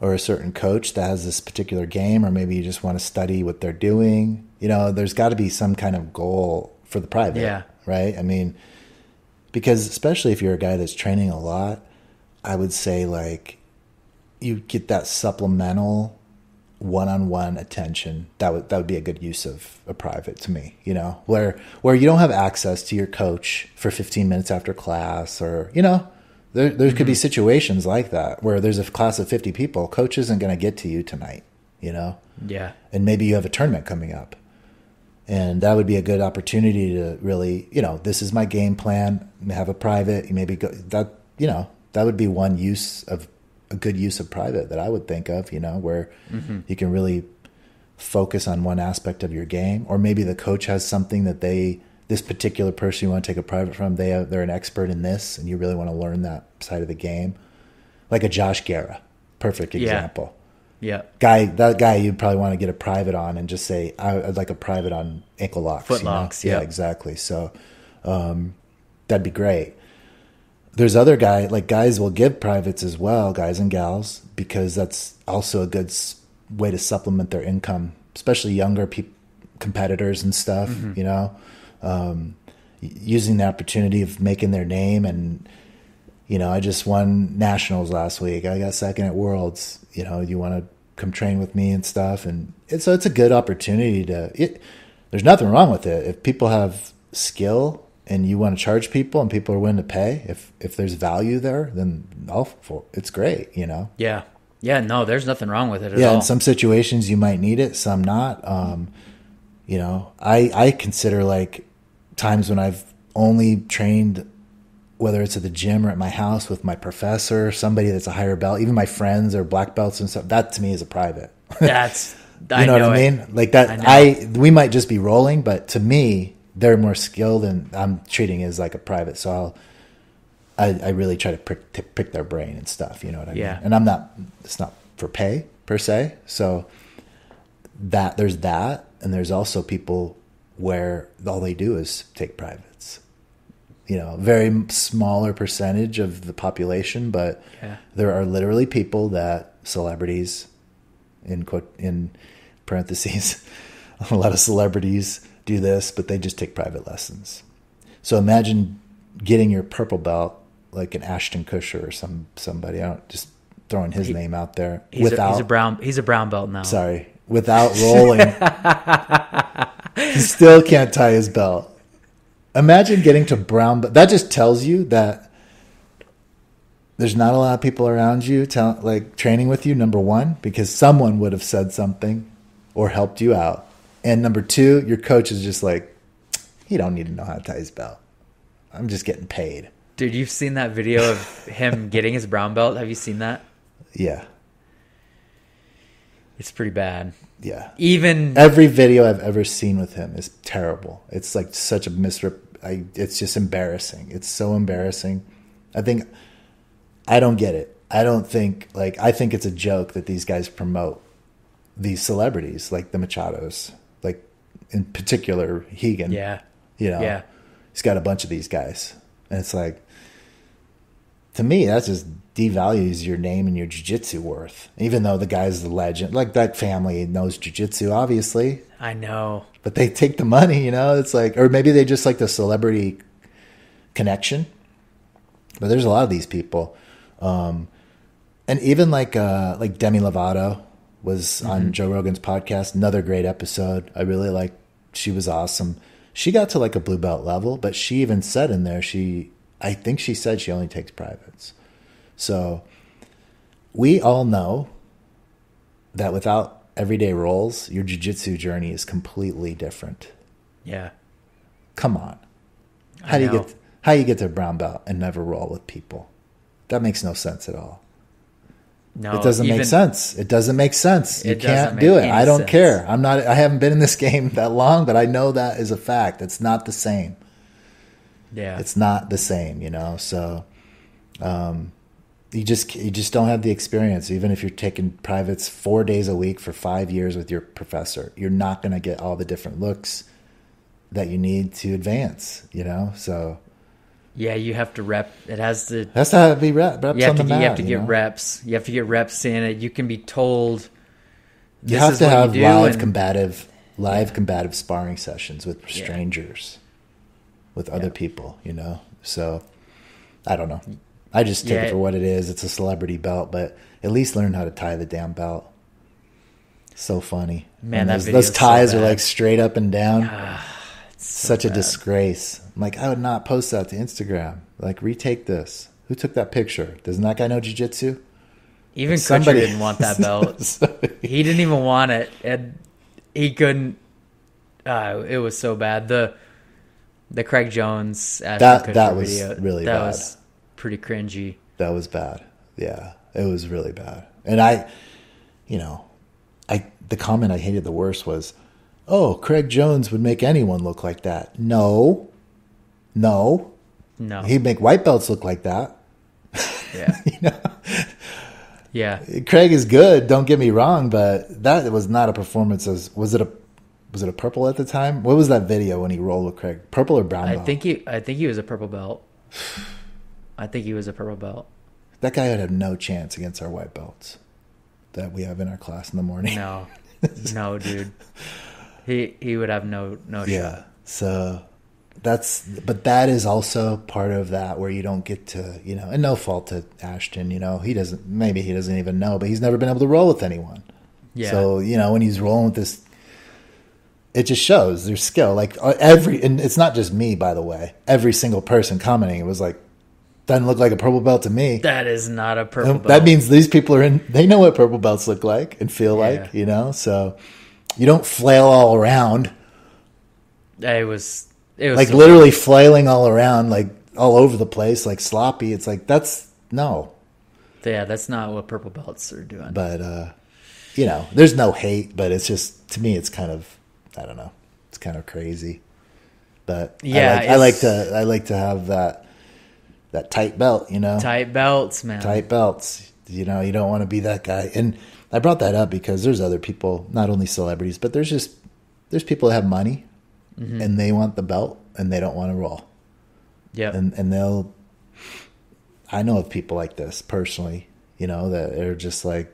or a certain coach that has this particular game, or maybe you just want to study what they're doing. There's got to be some kind of goal for the private. Yeah. Right. I mean, because especially if you're a guy that's training a lot, I would say you get that supplemental one-on-one attention. That would be a good use of a private to me, where you don't have access to your coach for 15 minutes after class, or, there could be situations like that where there's a class of 50 people, coach isn't going to get to you tonight, Yeah. And maybe you have a tournament coming up. And that would be a good opportunity to really, this is my game plan. Have a private, maybe go that, that would be one use of a good use of private that I would think of, where you can really focus on one aspect of your game, or maybe the coach has something that this particular person you want to take a private from, they're an expert in this, and you really want to learn that side of the game. Like a Josh Guerra, perfect example. Yeah. That guy you'd probably want to get a private on and just say, I'd like a private on ankle locks. Foot locks, yeah. Exactly. So that'd be great. There's other guys will give privates as well, guys and gals, because that's also a good way to supplement their income, especially younger competitors and stuff, using the opportunity of making their name. And, I just won nationals last week. I got second at Worlds. You want to come train with me and stuff. And so it's a good opportunity there's nothing wrong with it. If people have skill and you want to charge people and people are willing to pay, if there's value there, then it's great, Yeah. Yeah, no, there's nothing wrong with it at all. Yeah, in some situations you might need it, some not. I consider times when I've only trained, whether it's at the gym or at my house with my professor, somebody that's a higher belt, even my friends or black belts and stuff, that to me is a private. That's, you know what I mean? Like that, we might just be rolling, but to me, they're more skilled and I'm treating it as like a private. So I really try to pick their brain and stuff. You know what I mean? And it's not for pay per se. So there's that. And there's also people where all they do is take privates, very smaller percentage of the population, but there are literally people that celebrities in parentheses, a lot of celebrities do this, but they just take private lessons. So imagine getting your purple belt like an Ashton Kutcher or somebody. I don't just throwing his name out there. He's a brown belt now. Sorry, without rolling, he still can't tie his belt. Imagine getting to brown belt. That just tells you that there's not a lot of people around you training with you. Number one, because someone would have said something or helped you out. And number two, your coach is just like, he don't need to know how to tie his belt. I'm just getting paid. Dude, you've seen that video of him getting his brown belt? Have you seen that? Yeah. It's pretty bad. Yeah. Even every video I've ever seen with him is terrible. It's like such a it's just embarrassing. It's so embarrassing. I don't get it. I think it's a joke that these guys promote these celebrities like the Machados, like in particular Hegan. Yeah. He's got a bunch of these guys. And it's like, to me, that just devalues your name and your jiu-jitsu worth. Even though the guy's the legend, like that family knows jiu-jitsu, obviously. I know. But they take the money, it's like, or maybe they just like the celebrity connection. But there's a lot of these people. And even like Demi Lovato was on Joe Rogan's podcast. Another great episode. I really liked. She was awesome. She got to like a blue belt level, but she even said in there, I think she said she only takes privates. So we all know that without everyday rolls, your jiu-jitsu journey is completely different. Yeah. Come on. How do you get to a brown belt and never roll with people? That makes no sense at all. No, it doesn't make sense. It doesn't make sense. You can't do it. I don't sense. care. I haven't been in this game that long, but I know that is a fact. It's not the same. Yeah. It's not the same, So you just don't have the experience. Even if you're taking privates 4 days a week for 5 years with your professor, you're not going to get all the different looks that you need to advance, So yeah, you have to rep. It has to. That's how it be reps on the mat. You have to get reps. You have to get reps in it. You can be told. You have to have live combative sparring sessions with strangers, with other people. So I don't know. I just take it for what it is. It's a celebrity belt, but at least learn how to tie the damn belt. So funny, man. Those ties are like straight up and down. Such a disgrace. I'm like, I would not post that to Instagram. Like, retake this. Who took that picture? Doesn't that guy know jiu-jitsu? Even Kutcher didn't want that belt. He didn't even want it. And he couldn't. It was so bad. The Craig Jones that was video, really that bad. Was pretty cringy. That was bad. Yeah, it was really bad. And the comment I hated the worst was, "Oh, Craig Jones would make anyone look like that." No. He'd make white belts look like that. Yeah. Yeah. Craig is good, don't get me wrong, but that was not a performance. Was it a purple at the time? What was that video when he rolled with Craig? Purple or brown belt? I think he was a purple belt. I think he was a purple belt. That guy would have no chance against our white belts that we have in our class in the morning. No, dude. He would have no shot. Yeah. So that is also part of that where you don't get to, and no fault to Ashton, he doesn't even know, but he's never been able to roll with anyone. Yeah. So, when he's rolling with this, it just shows there's skill. Like and it's not just me, by the way, every single person commenting, it was like, doesn't look like a purple belt to me. That is not a purple belt. That means these people they know what purple belts look like and feel like, so you don't flail all around. It was like so literally flailing all around, like all over the place, like sloppy. It's like, no. Yeah, that's not what purple belts are doing. But, there's no hate, but it's just, to me, it's kind of, I don't know. It's kind of crazy. But yeah, I like to have that tight belt, Tight belts, man. Tight belts. You don't want to be that guy. And I brought that up because there's other people, not only celebrities, but there's people that have money. Mm-hmm. And they want the belt, and they don't want to roll. Yeah, and I know of people like this personally, that are just like,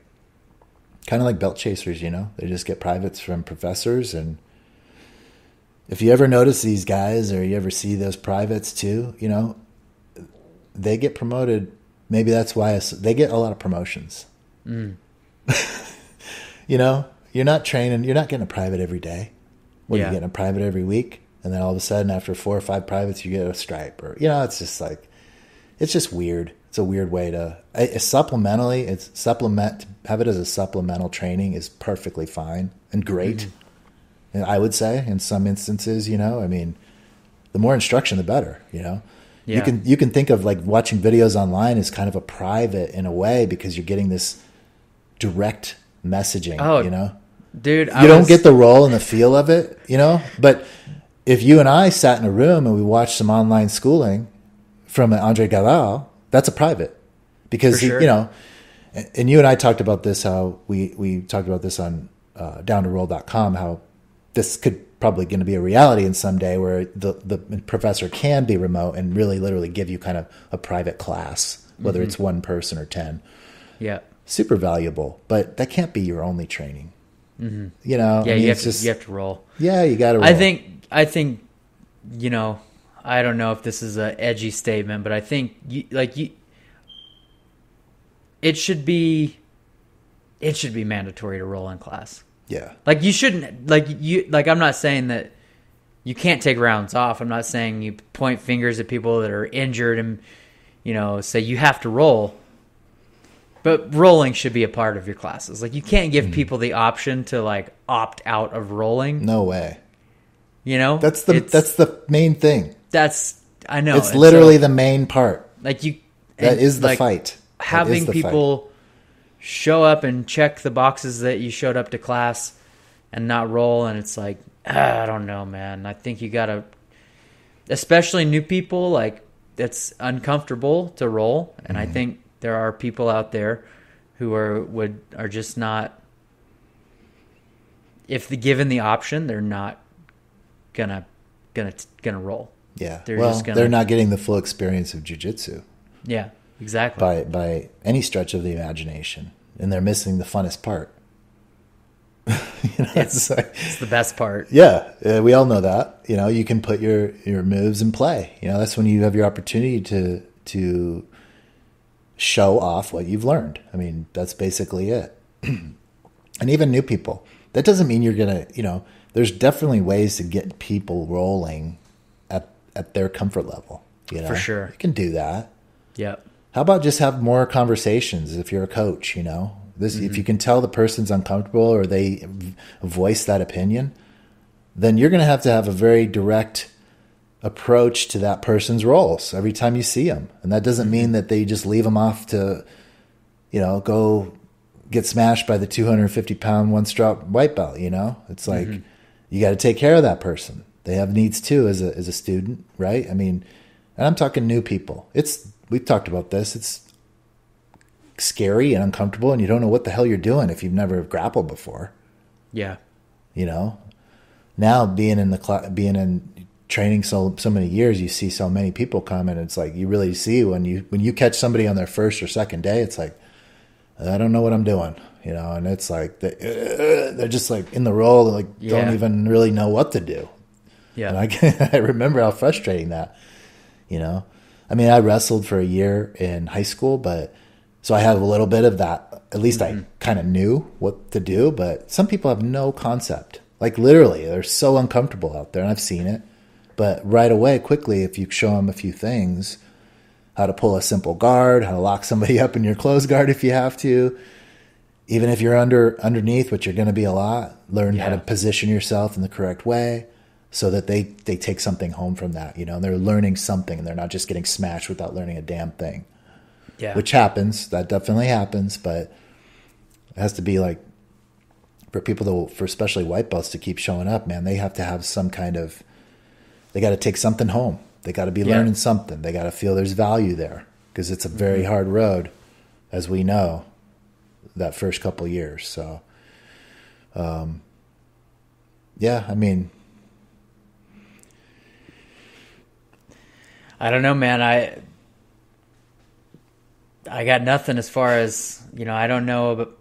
kind of like belt chasers, they just get privates from professors. And if you ever notice these guys, or you ever see those privates too, they get promoted. Maybe that's why they get a lot of promotions. Mm. You're not training, you're not getting a private every day. You're getting a private every week, and then all of a sudden, after 4 or 5 privates, you get a stripe, or it's just like, it's just weird. It's a weird way to have it as a supplemental training is perfectly fine and great. Mm-hmm. And I would say in some instances, the more instruction, the better. Yeah. You can think of like watching videos online as kind of a private in a way, because you're getting this direct messaging. Oh, dude, you don't get the role and the feel of it, But if you and I sat in a room and we watched some online schooling from Andre Galal, that's a private, because sure. And you and I talked about this, how we talked about this on downToRoll.com, how this could probably going to be a reality in some day where the professor can be remote and really literally give you kind of a private class, whether mm-hmm. it's one person or 10. Yeah, super valuable, but that can't be your only training. Mm-hmm. Yeah, you have to roll. Yeah, you got to roll. I think, I don't know if this is an edgy statement, but I think it should be mandatory to roll in class. Yeah. Like you shouldn't, I'm not saying that you can't take rounds off. I'm not saying you point fingers at people that are injured and, say you have to roll. But rolling should be a part of your classes. Like, you can't give people the option to opt out of rolling. No way. That's the main thing. I know. It's literally the main part. That is the fight. Having people show up and check the boxes that you showed up to class and not roll, and it's like, I don't know, man. I think you gotta, especially new people, it's uncomfortable to roll, and I think there are people out there who are just not, if given the option, they're not gonna roll. Yeah, they're not getting the full experience of jiu-jitsu. Yeah, exactly. By any stretch of the imagination, and they're missing the funnest part. It's the best part. Yeah, we all know that. You can put your moves in play. That's when you have your opportunity to show off what you've learned. I mean, that's basically it. And even new people. That doesn't mean you're going to, there's definitely ways to get people rolling at their comfort level. For sure. You can do that. Yep. How about just have more conversations if you're a coach, If you can tell the person's uncomfortable or they voice that opinion, then you're going to have a very direct approach to that person's roles every time you see them. And that doesn't mean that they just leave them off to, go get smashed by the 250-pound one-strap white belt, It's like, you got to take care of that person. They have needs too as a student, right? I mean, and I'm talking new people. We've talked about this. It's scary and uncomfortable, and you don't know what the hell you're doing if you've never grappled before. Yeah. Now being in training so many years, you see so many people come, and it's like you really see when you catch somebody on their first or second day, it's like, I don't know what I'm doing, and it's like they're just like in the role, like don't even really know what to do. Yeah, and I remember how frustrating that. I mean, I wrestled for a year in high school, but so I had a little bit of that. At least I kind of knew what to do, but some people have no concept. Like literally, they're so uncomfortable out there, and I've seen it. But right away, quickly, if you show them a few things, how to pull a simple guard, how to lock somebody up in your closed guard if you have to, even if you're underneath, which you're going to be a lot, learn how to position yourself in the correct way so that they take something home from that. They're learning something, and they're not just getting smashed without learning a damn thing. Yeah. Which happens. That definitely happens, but it has to be like, for people for especially white belts to keep showing up, man, they have to have some kind of, they got to take something home. They got to be learning something. They got to feel there's value there, because it's a very hard road, as we know, that first couple of years. So, I mean, I don't know, man. I got nothing as far as, I don't know, but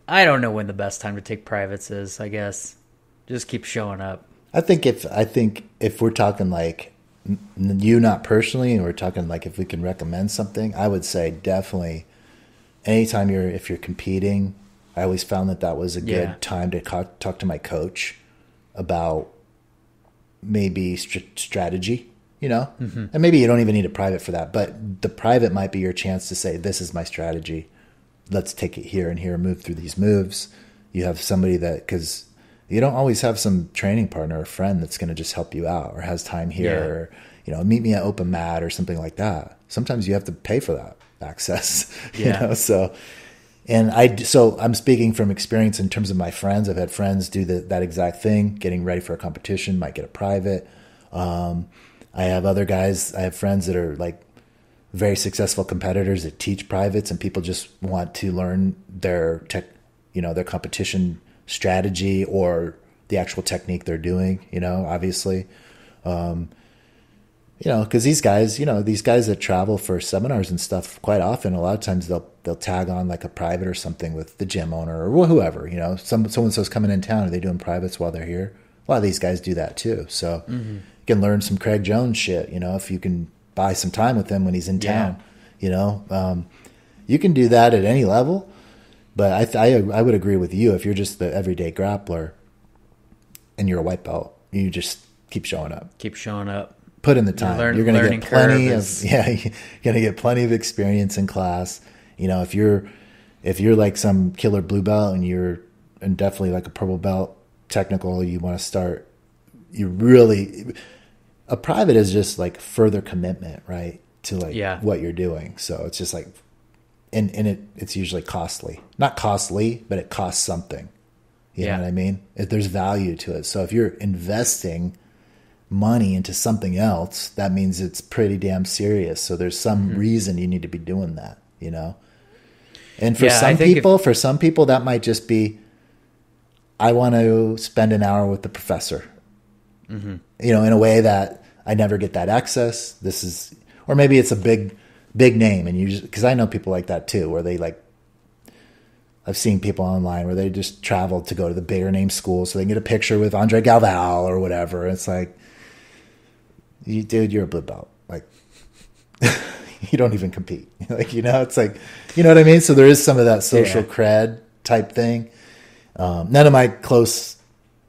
I don't know when the best time to take privates is, I guess. Just keep showing up. I think if we're talking like you, not personally, and we're talking like if we can recommend something, I would say definitely anytime if you're competing, I always found that was a good time to talk to my coach about maybe strategy, and maybe you don't even need a private for that, but the private might be your chance to say, this is my strategy. Let's take it here and here, move through these moves. You have somebody because you don't always have some training partner or friend that's going to just help you out or has time here or, meet me at open mat or something like that. Sometimes you have to pay for that access, so, so I'm speaking from experience in terms of my friends. I've had friends do that exact thing, getting ready for a competition, might get a private. I have other guys, I have friends that are like very successful competitors that teach privates, and people just want to learn their their competition strategy or the actual technique they're doing, obviously, because these guys that travel for seminars and stuff, quite often, a lot of times they'll tag on like a private or something with the gym owner or whoever, so-and-so's coming in town. Are they doing privates while they're here? A lot of these guys do that too. So you can learn some Craig Jones shit, if you can buy some time with him when he's in town, you can do that at any level. But I would agree with you. If you're just the everyday grappler and you're a white belt, you just keep showing up. Keep showing up. Put in the time. You're going to get plenty you're going to get plenty of experience in class. If you're like some killer blue belt and definitely like a purple belt technical, you want to start. A private is just like further commitment, right, to like what you're doing. So it's just like. And it's usually costly. Not costly, but it costs something. You know what I mean? There's value to it. So if you're investing money into something else, that means it's pretty damn serious. So there's some reason you need to be doing that, And for some people, that might just be, I want to spend an hour with the professor. In a way that I never get that access. Or maybe it's a big name, and because I know people like that too, where they like, I've seen people online where they just travel to go to the bigger name school so they can get a picture with Andre Galval or whatever. It's like, dude, you're a blue belt. Like, you don't even compete. Like, it's like, you know what I mean? So there is some of that social cred type thing. None of my close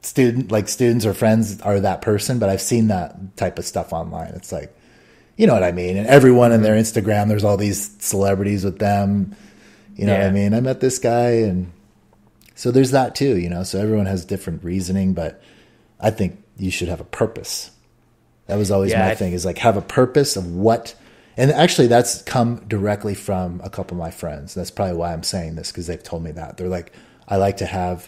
students or friends are that person, but I've seen that type of stuff online. It's like, you know what I mean? And everyone in their Instagram, there's all these celebrities with them. You know what I mean? I met this guy, and So there's that too, you know. So everyone has different reasoning, but I think you should have a purpose. That was always my thing, is like have a purpose of what. And actually that's come directly from a couple of my friends. That's probably why I'm saying this, because they've told me that. They're like, I like to have,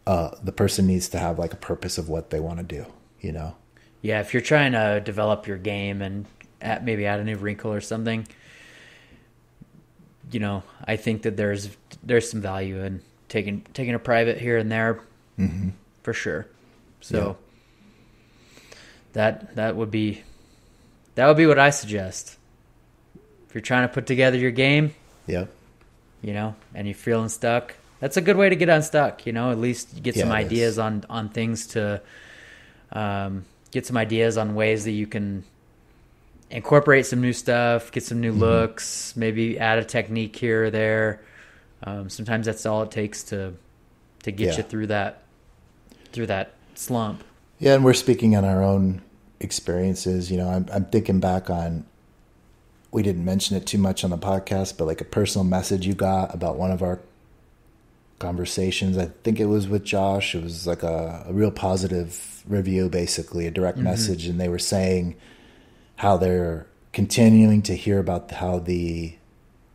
the person needs to have like a purpose of what they want to do, you know? Yeah, if you're trying to develop your game and maybe add a new wrinkle or something, you know, I think that there's some value in taking a private here and there, for sure. So that would be what I suggest. If you're trying to put together your game, you know, and you're feeling stuck, that's a good way to get unstuck. You know, at least you get some ideas on things to get some ideas on ways that you can incorporate some new stuff, get some new looks, maybe add a technique here or there. Sometimes that's all it takes to get you through that slump. Yeah, and we're speaking on our own experiences. You know, I'm thinking back on, we didn't mention it too much on the podcast, but like a personal message you got about one of our conversations. I think it was with Josh. It was like a real positive review, basically a direct message. And they were saying how they're continuing to hear about how the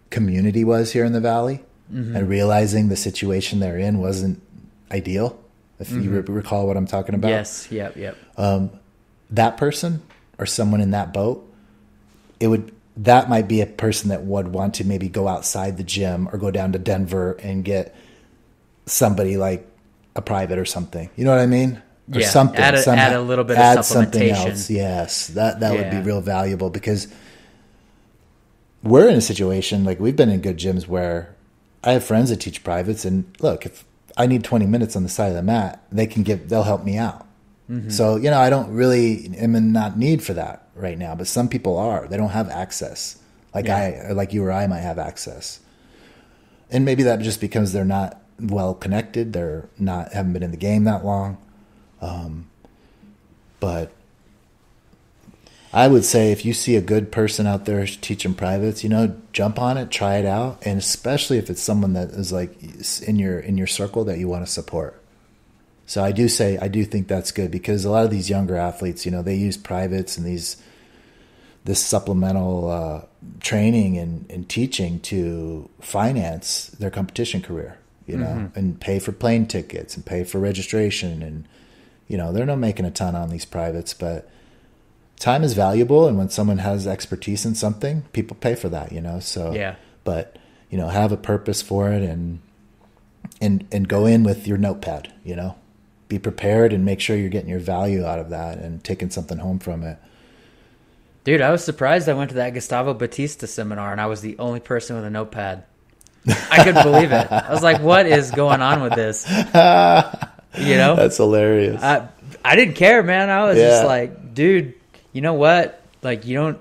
community was here in the Valley, and realizing the situation they're in wasn't ideal. If you recall what I'm talking about. Yes. Yep. That person or someone in that boat, that might be a person that would want to maybe go outside the gym or go down to Denver and get somebody like a private or something. You know what I mean? Or something. Add a little bit of supplementation. Something else. Yes. That would be real valuable, because we're in a situation, like we've been in good gyms where I have friends that teach privates, and look, if I need 20 minutes on the side of the mat, they'll help me out. So, you know, I don't really am in not need for that right now, but some people are. They don't have access. Like you or I might have access. And maybe that just because they're not well connected. Haven't been in the game that long. But I would say if you see a good person out there teaching privates, you know, jump on it, try it out. And especially if it's someone that is like in your circle that you want to support. So I do think that's good, because a lot of these younger athletes, you know, they use privates and this supplemental training and teaching to finance their competition career, you know, and pay for plane tickets and pay for registration. And, you know, they're not making a ton on these privates, but time is valuable. And when someone has expertise in something, people pay for that, you know? So, but, you know, have a purpose for it and go in with your notepad, you know? Be prepared and make sure you're getting your value out of that and taking something home from it. Dude, I was surprised I went to that Gustavo Batista seminar and I was the only person with a notepad. I couldn't believe it. I was like, what is going on with this? You know? That's hilarious. I didn't care, man. I was just like, dude, you know what? Like, you don't,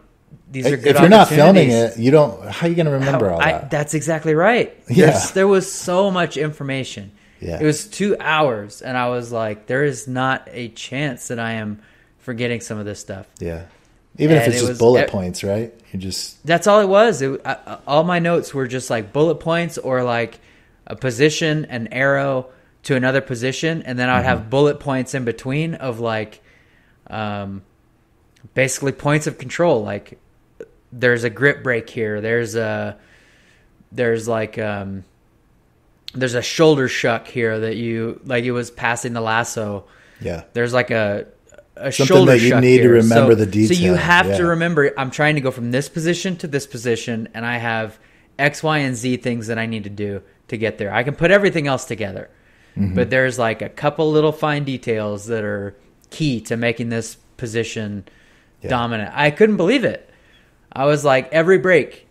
these are good opportunities. If you're not filming it, how are you going to remember all that? That's exactly right. There was so much information. Yeah. It was 2 hours, and I was like, there is not a chance that I am forgetting some of this stuff. Yeah. Even if it's just bullet points, right? That's all it was. All my notes were just like bullet points, or like a position, an arrow to another position, and then I'd have bullet points in between of like basically points of control. Like there's a grip break here. There's a shoulder shuck here that you like. It was passing the lasso. Yeah. There's like a something shoulder that you need here. To remember the detail. So you have to remember, I'm trying to go from this position to this position, and I have X, Y, and Z things that I need to do to get there. I can put everything else together, but there's like a couple little fine details that are key to making this position dominant. I couldn't believe it. I was like, every break,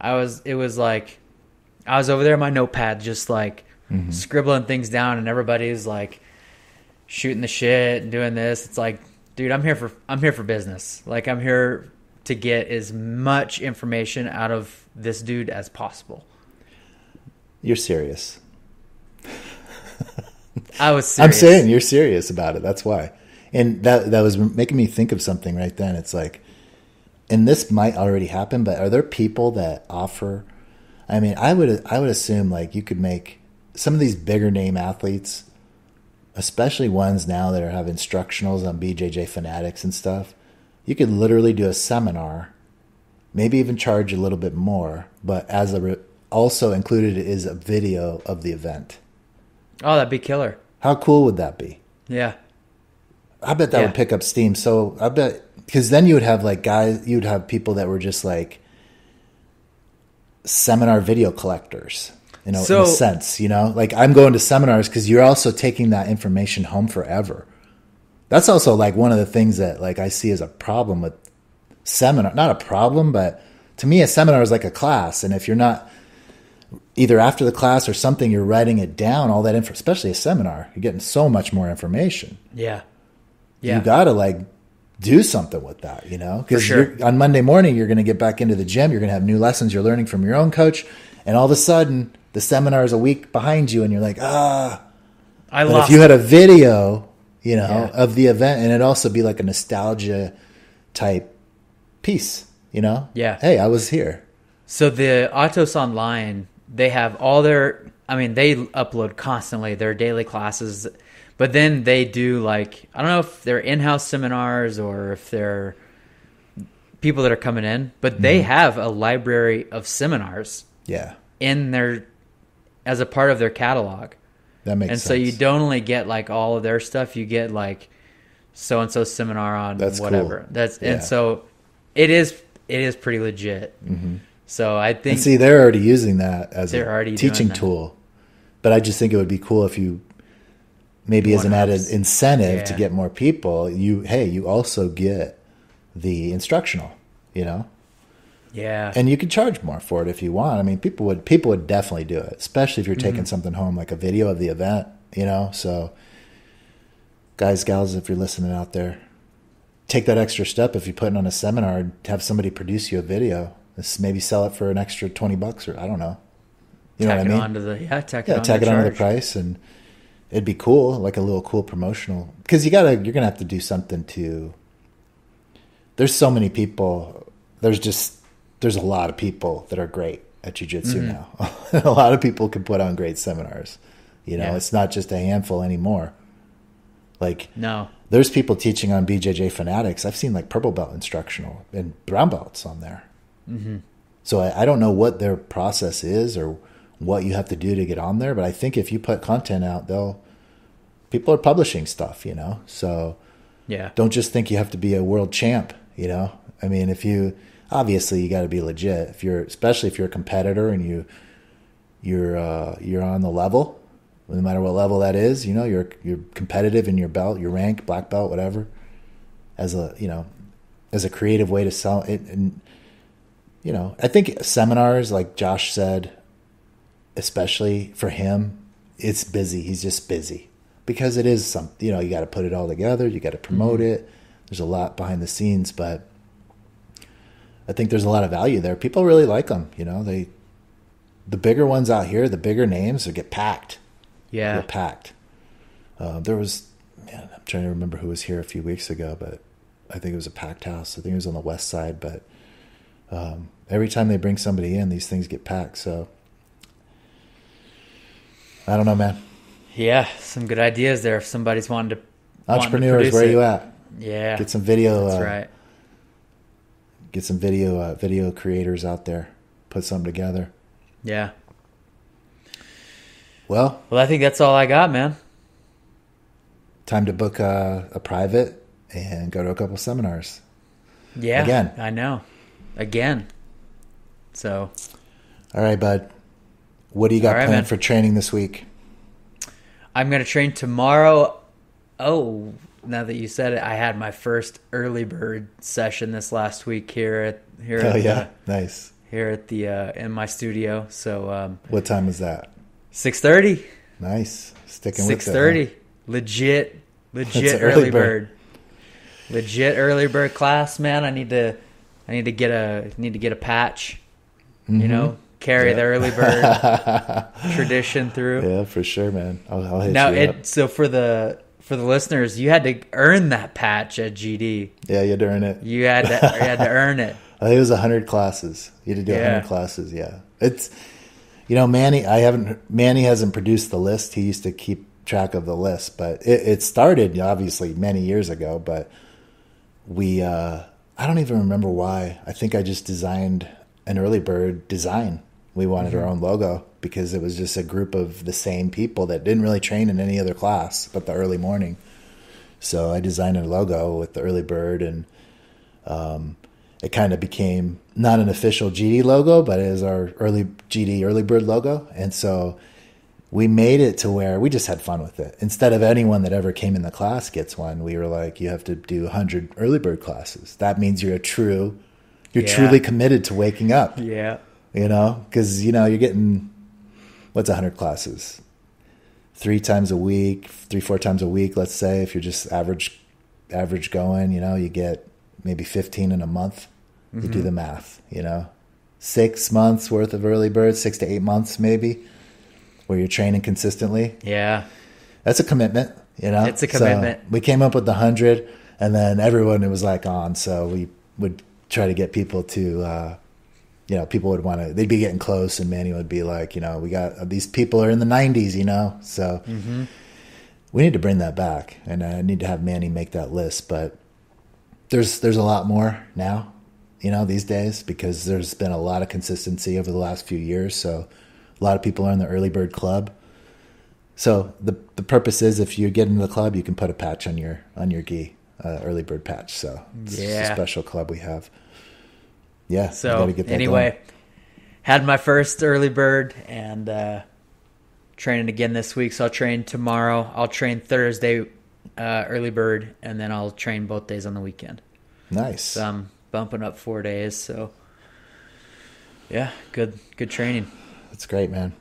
I was over there on my notepad, just like scribbling things down, and everybody's like shooting the shit and doing this. It's like, dude, I'm here for business. Like, I'm here to get as much information out of this dude as possible. You're serious. I was serious. I'm saying you're serious about it. That's why. And that was making me think of something right then. It's like, and this might already happen, but are there people that offer, I mean, I would assume like you could make some of these bigger name athletes, especially ones now that have instructionals on BJJ Fanatics and stuff, you could literally do a seminar, maybe even charge a little bit more, but also included is a video of the event. Oh, that'd be killer. How cool would that be? Yeah. I bet that would pick up steam. So I bet, because then you would have like guys, you'd have people that were just like seminar video collectors, you know, in a sense, you know, like I'm going to seminars because you're also taking that information home forever. That's also like one of the things that like I see as a problem with seminar, not a problem, but to me a seminar is like a class. And if you're not either after the class or something, you're writing it down, all that info, especially a seminar, you're getting so much more information. Yeah. You got to like do something with that, you know, because on Monday morning, you're going to get back into the gym. You're going to have new lessons you're learning from your own coach. And all of a sudden the seminar is a week behind you and you're like, but if you had a video, you know, of the event, and it'd also be like a nostalgia type piece, you know? Yeah. Hey, I was here. So the Atos Online, they have all their, I mean, they upload constantly their daily classes, but then they do like, I don't know if they're in-house seminars or if they're people that are coming in, but they have a library of seminars. Yeah. In their, as a part of their catalog. That makes sense. And so you don't only get like all of their stuff, you get like so-and-so seminar on whatever. Cool. And so it is pretty legit. Mm-hmm. So I think, and see, they're already using that as a teaching tool, but I just think it would be cool if you maybe as an added incentive to get more people, you also get the instructional, you know? Yeah. And you could charge more for it if you want. I mean, people would definitely do it, especially if you're taking something home like a video of the event, you know? So guys, gals, if you're listening out there, take that extra step. If you're putting on a seminar, have somebody produce you a video. Maybe sell it for an extra $20 or I don't know. You know what I mean? Tack it onto the price, and it'd be cool, like a little cool promotional. Because you're gonna have to do something to. There's so many people. There's a lot of people that are great at jiu-jitsu now. A lot of people can put on great seminars. You know, it's not just a handful anymore. Like there's people teaching on BJJ Fanatics. I've seen like purple belt instructional and brown belts on there. Mm-hmm. So I don't know what their process is or what you have to do to get on there, but I think if you put content out, people are publishing stuff, you know? So don't just think you have to be a world champ, you know? I mean, obviously you got to be legit especially if you're a competitor and you're on the level, no matter what level that is, you know, you're competitive in your belt, your rank, black belt, whatever, as a creative way to sell it. And, you know, I think seminars, like Josh said, especially for him, it's busy. He's just busy because it is you know, you got to put it all together. You got to promote it. There's a lot behind the scenes, but I think there's a lot of value there. People really like them. You know, the bigger ones out here, the bigger names, they get packed. Yeah. They're packed. I'm trying to remember who was here a few weeks ago, but I think it was a packed house. I think it was on the west side, but every time they bring somebody in, these things get packed. So I don't know, man. Yeah, some good ideas there. If somebody's wanting to entrepreneurs, where are you at? Yeah, get some video. That's right. Get some video creators out there. Put something together. Yeah. Well, I think that's all I got, man. Time to book a private and go to a couple seminars. Yeah, again. I know. Again. So. All right, bud. What do you got planned for training this week? I'm going to train tomorrow. Oh, now that you said it, I had my first early bird session this last week nice. Here at the in my studio. So what time was that? 6:30. Nice. Sticking with it. 6:30. Huh? Legit early bird. Legit early bird class, man. I need to get a patch. Mm-hmm. You know, carry the early bird tradition through. Yeah, for sure, man. I'll hit you up. So for the listeners, you had to earn that patch at GD. Yeah, you had to earn it. You had to earn it. I think it was 100 classes. You had to do 100 classes. Yeah, Manny hasn't produced the list. He used to keep track of the list, but it started obviously many years ago, but I don't even remember why. I think I just designed an early bird design. We wanted our own logo because it was just a group of the same people that didn't really train in any other class but the early morning. So I designed a logo with the early bird, and it kind of became not an official GD logo, but it is our early bird logo. And so we made it to where we just had fun with it. Instead of anyone that ever came in the class gets one, we were like, you have to do 100 early bird classes. That means you're truly committed to waking up. Yeah. Because, you're getting, what's 100 classes? 4 times a week, let's say. If you're just average going, you get maybe 15 in a month. You do the math, 6 months worth of early birds, 6 to 8 months maybe, where you're training consistently. Yeah. That's a commitment, It's a commitment. So we came up with the 100, and then everyone was like on. So we would try to get people to, people would want to, they'd be getting close, and Manny would be like, we got, these people are in the 90s, So we need to bring that back, and I need to have Manny make that list. But there's a lot more now, these days, because there's been a lot of consistency over the last few years. So a lot of people are in the early bird club. So the purpose is, if you get into the club, you can put a patch on your gi, early bird patch. So it's a special club we have. Yeah. So anyway, had my first early bird, and training again this week. So I'll train tomorrow. I'll train Thursday early bird, and then I'll train both days on the weekend. Nice. So I'm bumping up 4 days. So yeah, good training. That's great, man.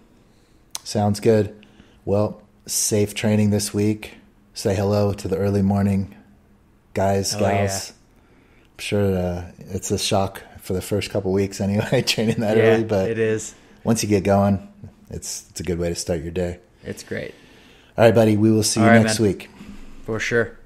Sounds good. Well, safe training this week. Say hello to the early morning guys, gals. Yeah. I'm sure it's a shock for the first couple weeks anyway, training that early. But it is. Once you get going, it's a good way to start your day. It's great. All right, buddy. We will see you next week. For sure.